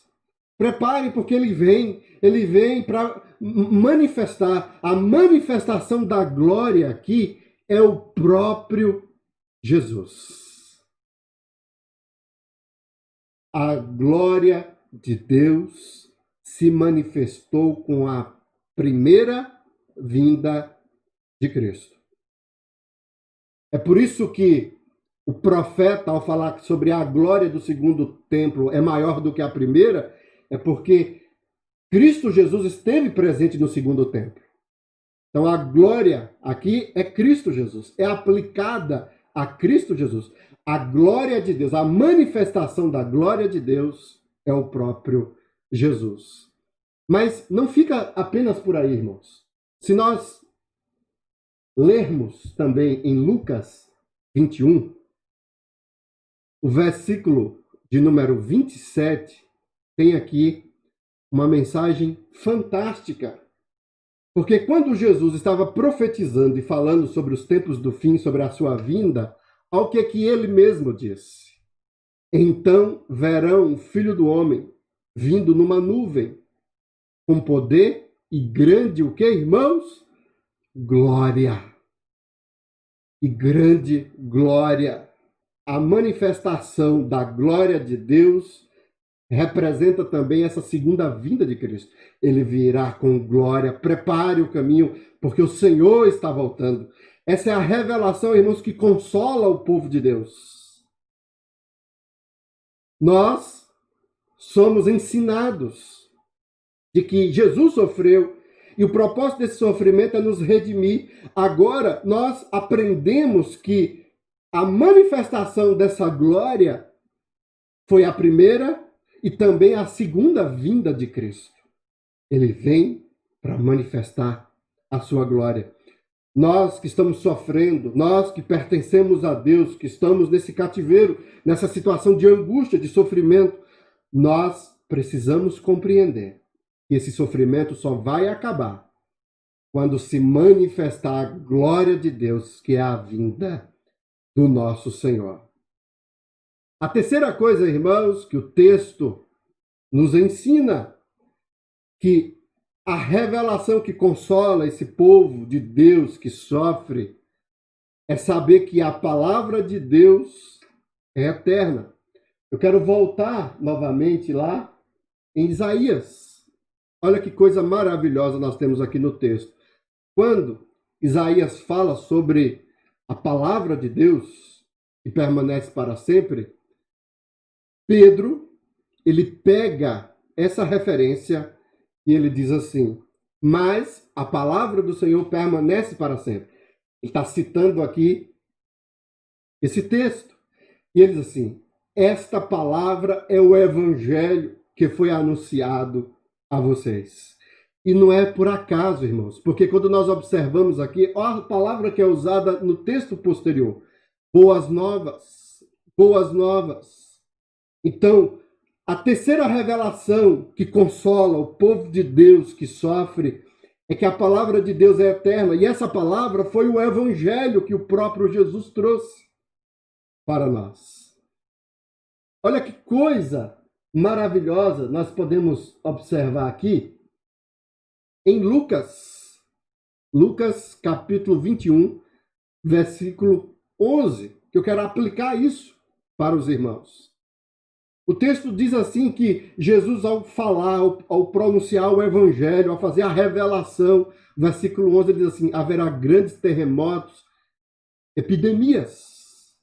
Preparem, porque ele vem para manifestar. A manifestação da glória aqui é o próprio Jesus. A glória de Deus se manifestou com a primeira vinda de Cristo. É por isso que o profeta, ao falar sobre a glória do segundo templo é maior do que a primeira, é porque Cristo Jesus esteve presente no segundo templo. Então a glória aqui é Cristo Jesus, é aplicada a Cristo Jesus. A glória de Deus, a manifestação da glória de Deus é o próprio Jesus. Mas não fica apenas por aí, irmãos. Se nós lermos também em Lucas 21, o versículo de número 27, tem aqui uma mensagem fantástica. Porque quando Jesus estava profetizando e falando sobre os tempos do fim, sobre a sua vinda, ao que ele mesmo disse: então verão o Filho do Homem vindo numa nuvem, com poder e grande o que, irmãos? Glória. E grande glória. A manifestação da glória de Deus representa também essa segunda vinda de Cristo. Ele virá com glória, prepare o caminho, porque o Senhor está voltando. Essa é a revelação, irmãos, que consola o povo de Deus. Nós somos ensinados de que Jesus sofreu e o propósito desse sofrimento é nos redimir. Agora, nós aprendemos que a manifestação dessa glória foi a primeira e também a segunda vinda de Cristo. Ele vem para manifestar a sua glória. Nós que estamos sofrendo, nós que pertencemos a Deus, que estamos nesse cativeiro, nessa situação de angústia, de sofrimento, nós precisamos compreender que esse sofrimento só vai acabar quando se manifestar a glória de Deus, que é a vinda do nosso Senhor. A terceira coisa, irmãos, que o texto nos ensina, que a revelação que consola esse povo de Deus que sofre, é saber que a palavra de Deus é eterna. Eu quero voltar novamente lá em Isaías. Olha que coisa maravilhosa nós temos aqui no texto. Quando Isaías fala sobre a palavra de Deus, que permanece para sempre, Pedro, ele pega essa referência e ele diz assim: mas a palavra do Senhor permanece para sempre. Ele está citando aqui esse texto. E ele diz assim: esta palavra é o evangelho que foi anunciado a vocês. E não é por acaso, irmãos, porque quando nós observamos aqui, a palavra que é usada no texto posterior, boas novas, boas novas. Então, a terceira revelação que consola o povo de Deus que sofre é que a palavra de Deus é eterna. E essa palavra foi o evangelho que o próprio Jesus trouxe para nós. Olha que coisa maravilhosa nós podemos observar aqui em Lucas capítulo 21, versículo 11, que eu quero aplicar isso para os irmãos. O texto diz assim que Jesus, ao falar, ao pronunciar o evangelho, ao fazer a revelação, versículo 11, ele diz assim: haverá grandes terremotos, epidemias.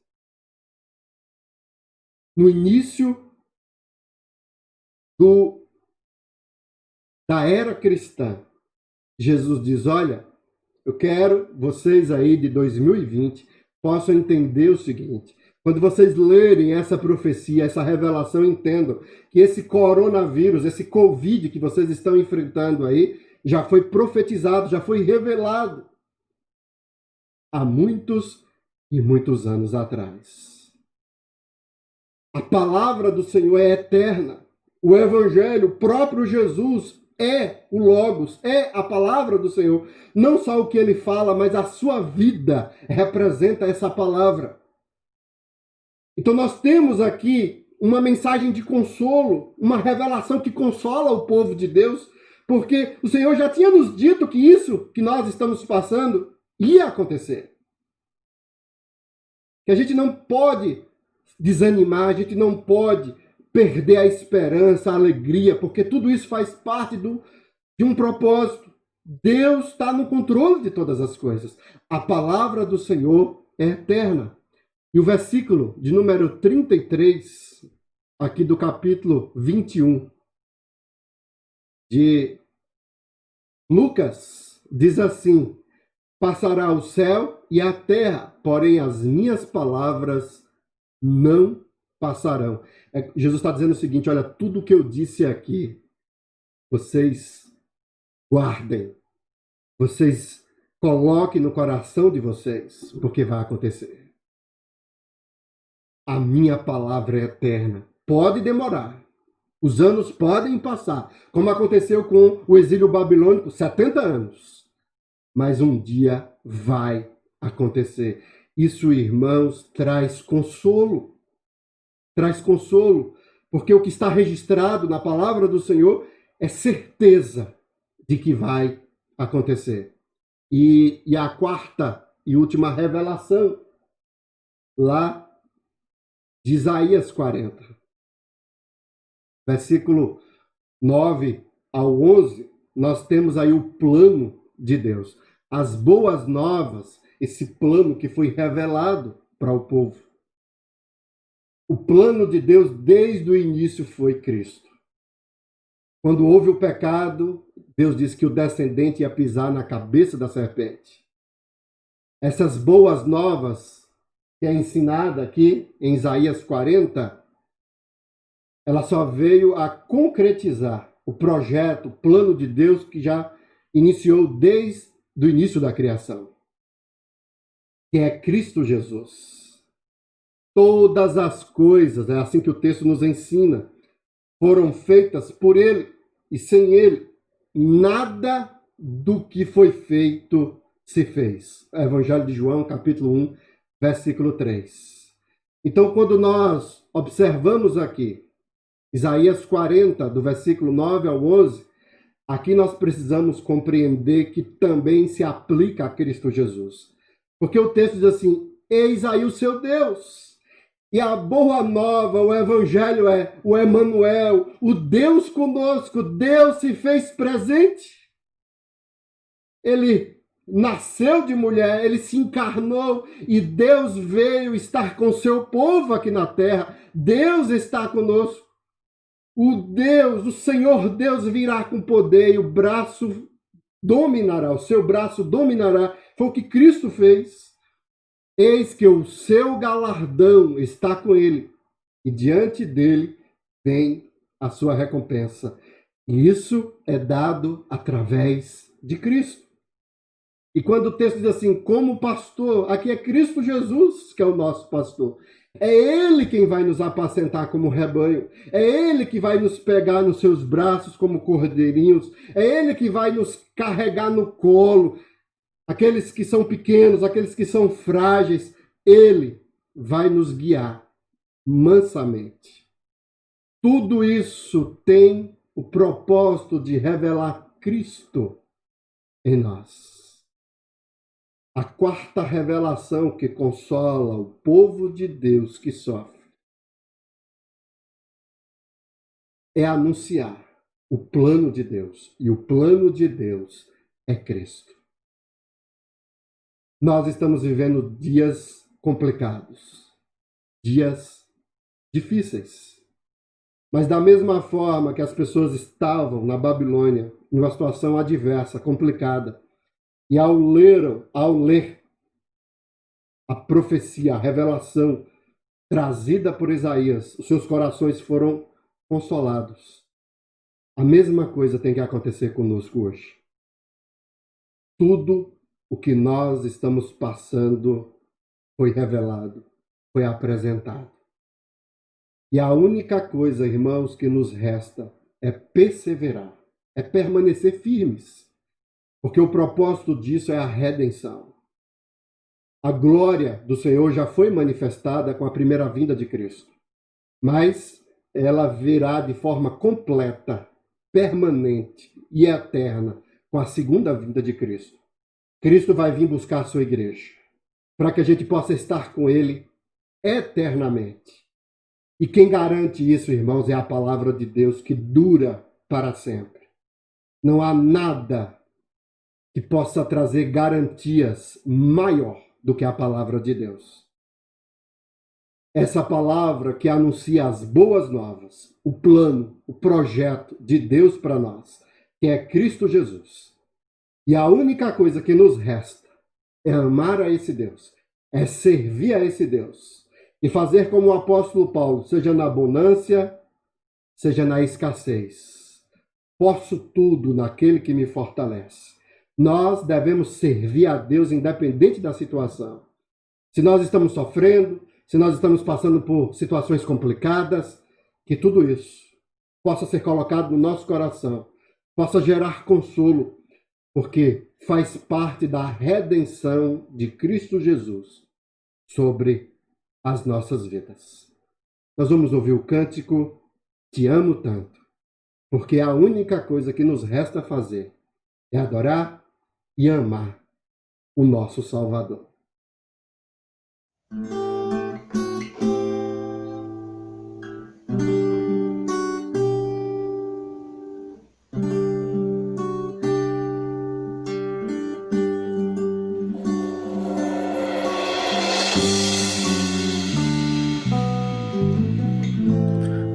No início da era cristã, Jesus diz: olha, eu quero vocês aí de 2020 possam entender o seguinte: quando vocês lerem essa profecia, essa revelação, entendam que esse coronavírus, esse Covid que vocês estão enfrentando aí, já foi profetizado, já foi revelado há muitos e muitos anos atrás. A palavra do Senhor é eterna. O Evangelho, o próprio Jesus, é o Logos, é a palavra do Senhor. Não só o que ele fala, mas a sua vida representa essa palavra. Então nós temos aqui uma mensagem de consolo, uma revelação que consola o povo de Deus, porque o Senhor já tinha nos dito que isso que nós estamos passando ia acontecer. Que a gente não pode desanimar, a gente não pode perder a esperança, a alegria, porque tudo isso faz parte de um propósito. Deus está no controle de todas as coisas. A palavra do Senhor é eterna. E o versículo de número 33, aqui do capítulo 21 de Lucas, diz assim: passará o céu e a terra, porém as minhas palavras não passarão. Jesus está dizendo o seguinte: olha, tudo que eu disse aqui, vocês guardem, vocês coloquem no coração de vocês, porque vai acontecer. A minha palavra é eterna. Pode demorar. Os anos podem passar, como aconteceu com o exílio babilônico, 70 anos. Mas um dia vai acontecer. Isso, irmãos, traz consolo. Traz consolo, porque o que está registrado na palavra do Senhor é certeza de que vai acontecer. E a quarta e última revelação, lá de Isaías 40, versículo 9 ao 11, nós temos aí o plano de Deus. As boas novas, esse plano que foi revelado para o povo. O plano de Deus desde o início foi Cristo. Quando houve o pecado, Deus disse que o descendente ia pisar na cabeça da serpente. Essas boas novas, que é ensinada aqui em Isaías 40, ela só veio a concretizar o projeto, o plano de Deus que já iniciou desde o início da criação, que é Cristo Jesus. Todas as coisas, é assim que o texto nos ensina, foram feitas por Ele, e sem Ele, nada do que foi feito se fez. Evangelho de João, capítulo 1, versículo 3. Então, quando nós observamos aqui Isaías 40, do versículo 9 ao 11, aqui nós precisamos compreender que também se aplica a Cristo Jesus. Porque o texto diz assim: eis aí o seu Deus. E a boa nova, o evangelho é o Emanuel, o Deus conosco. Deus se fez presente. Ele nasceu de mulher, ele se encarnou e Deus veio estar com seu povo aqui na terra. Deus está conosco. O Senhor Deus virá com poder e o braço dominará, o seu braço dominará. Foi o que Cristo fez. Eis que o seu galardão está com ele, e diante dele vem a sua recompensa. E isso é dado através de Cristo. E quando o texto diz assim, como pastor, aqui é Cristo Jesus que é o nosso pastor. É Ele quem vai nos apacentar como rebanho. É Ele que vai nos pegar nos seus braços como cordeirinhos. É Ele que vai nos carregar no colo. Aqueles que são pequenos, aqueles que são frágeis, Ele vai nos guiar mansamente. Tudo isso tem o propósito de revelar Cristo em nós. A quarta revelação que consola o povo de Deus que sofre é anunciar o plano de Deus. E o plano de Deus é Cristo. Nós estamos vivendo dias complicados, dias difíceis. Mas da mesma forma que as pessoas estavam na Babilônia, em uma situação adversa, complicada, e ao ler a profecia, a revelação trazida por Isaías, os seus corações foram consolados. A mesma coisa tem que acontecer conosco hoje. Tudo o que nós estamos passando foi revelado, foi apresentado. E a única coisa, irmãos, que nos resta é perseverar, é permanecer firmes, porque o propósito disso é a redenção. A glória do Senhor já foi manifestada com a primeira vinda de Cristo, mas ela virá de forma completa, permanente e eterna com a segunda vinda de Cristo. Cristo vai vir buscar a sua igreja, para que a gente possa estar com Ele eternamente. E quem garante isso, irmãos, é a palavra de Deus que dura para sempre. Não há nada que possa trazer garantias maior do que a palavra de Deus. Essa palavra que anuncia as boas novas, o plano, o projeto de Deus para nós, que é Cristo Jesus. E a única coisa que nos resta é amar a esse Deus, é servir a esse Deus e fazer como o apóstolo Paulo, seja na abundância, seja na escassez. Posso tudo naquele que me fortalece. Nós devemos servir a Deus independente da situação. Se nós estamos sofrendo, se nós estamos passando por situações complicadas, que tudo isso possa ser colocado no nosso coração, possa gerar consolo, porque faz parte da redenção de Cristo Jesus sobre as nossas vidas. Nós vamos ouvir o cântico Te Amo Tanto, porque a única coisa que nos resta fazer é adorar e amar o nosso Salvador.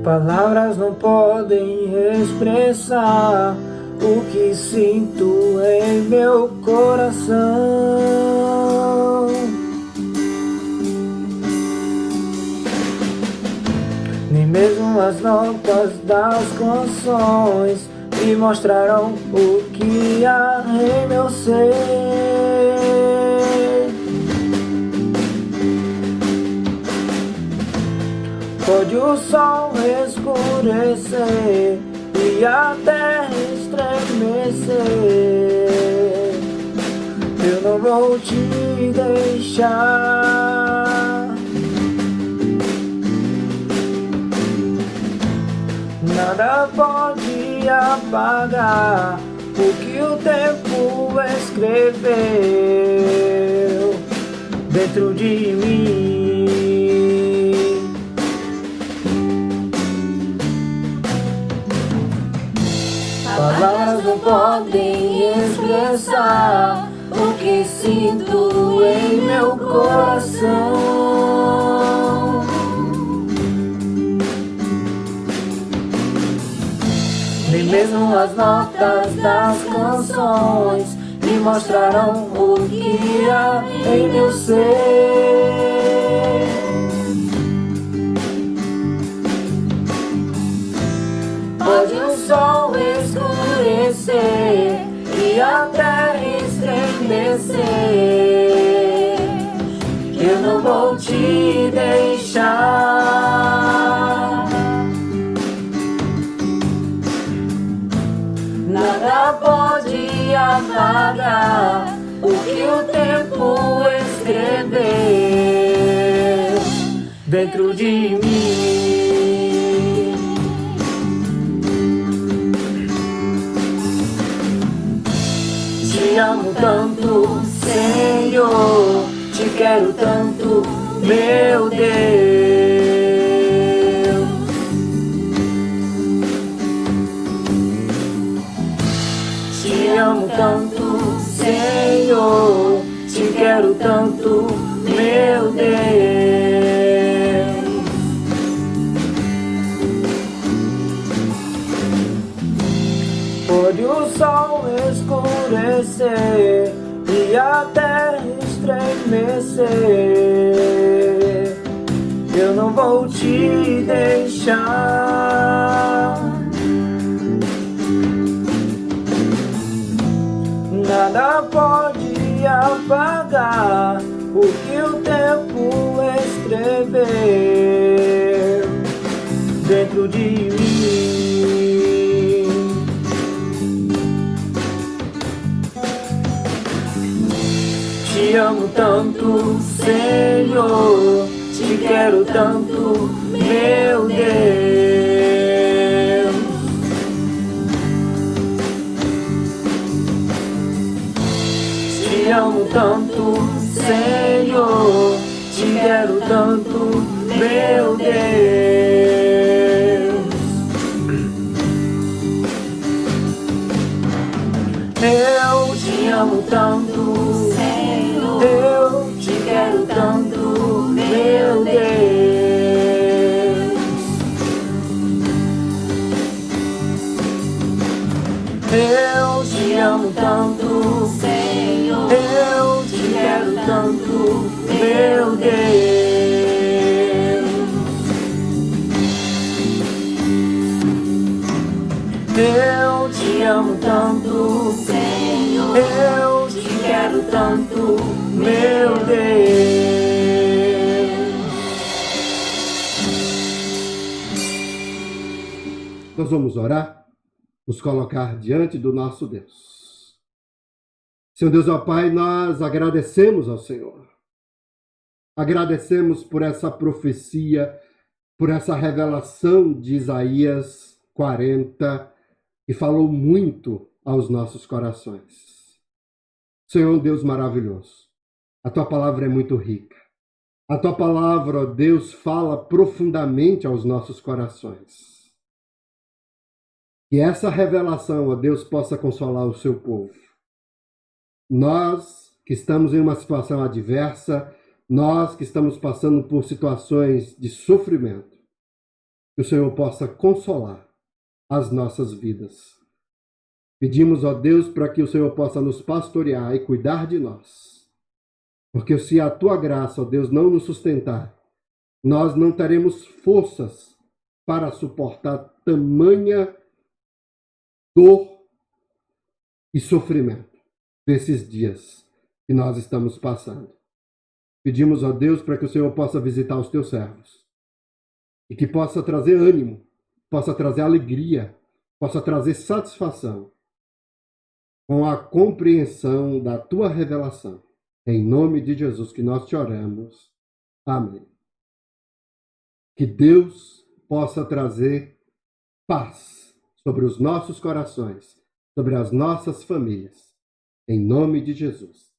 Palavras não podem expressar o que sinto em meu coração. Nem mesmo as notas das canções me mostrarão o que há em meu ser. Pode o sol escurecer e a terra estremecer, eu não vou te deixar. Nada pode apagar o que o tempo escreveu dentro de mim. Palavras não podem expressar o que sinto em meu coração. Nem mesmo as notas das canções me mostrarão o que há em meu ser. Pode o sol escurecer e a terra estremecer, eu não vou te deixar. Nada pode apagar o que o tempo escreveu Dentro de mim. Te amo tanto, Senhor, te quero tanto, meu Deus. Te amo tanto, Senhor, te quero tanto, meu Deus. Pode o sol escurecer e a terra estremecer, eu não vou te deixar. Nada pode apagar o que o tempo escreveu dentro de mim. Te amo tanto, Senhor, te quero tanto, meu Deus. Te amo tanto, Senhor, te quero tanto, meu Deus. Eu te amo tanto, Senhor, eu te quero tanto, meu Deus. Eu te amo tanto, Senhor, eu te quero tanto, meu Deus. Eu te amo tanto, Senhor, eu te quero tanto, meu Deus. Nós vamos orar, nos colocar diante do nosso Deus. Senhor Deus, ó Pai, nós agradecemos ao Senhor. Agradecemos por essa profecia, por essa revelação de Isaías 40, que falou muito aos nossos corações. Senhor Deus maravilhoso, a Tua palavra é muito rica. A Tua palavra, ó Deus, fala profundamente aos nossos corações. Que essa revelação, ó Deus, possa consolar o seu povo. Nós que estamos em uma situação adversa, nós que estamos passando por situações de sofrimento, que o Senhor possa consolar as nossas vidas. Pedimos, ó Deus, para que o Senhor possa nos pastorear e cuidar de nós. Porque se a Tua graça, ó Deus, não nos sustentar, nós não teremos forças para suportar tamanha dor e sofrimento desses dias que nós estamos passando. Pedimos, ó Deus, para que o Senhor possa visitar os Teus servos e que possa trazer ânimo, possa trazer alegria, possa trazer satisfação com a compreensão da Tua revelação. Em nome de Jesus que nós te oramos. Amém. Que Deus possa trazer paz sobre os nossos corações, sobre as nossas famílias. Em nome de Jesus.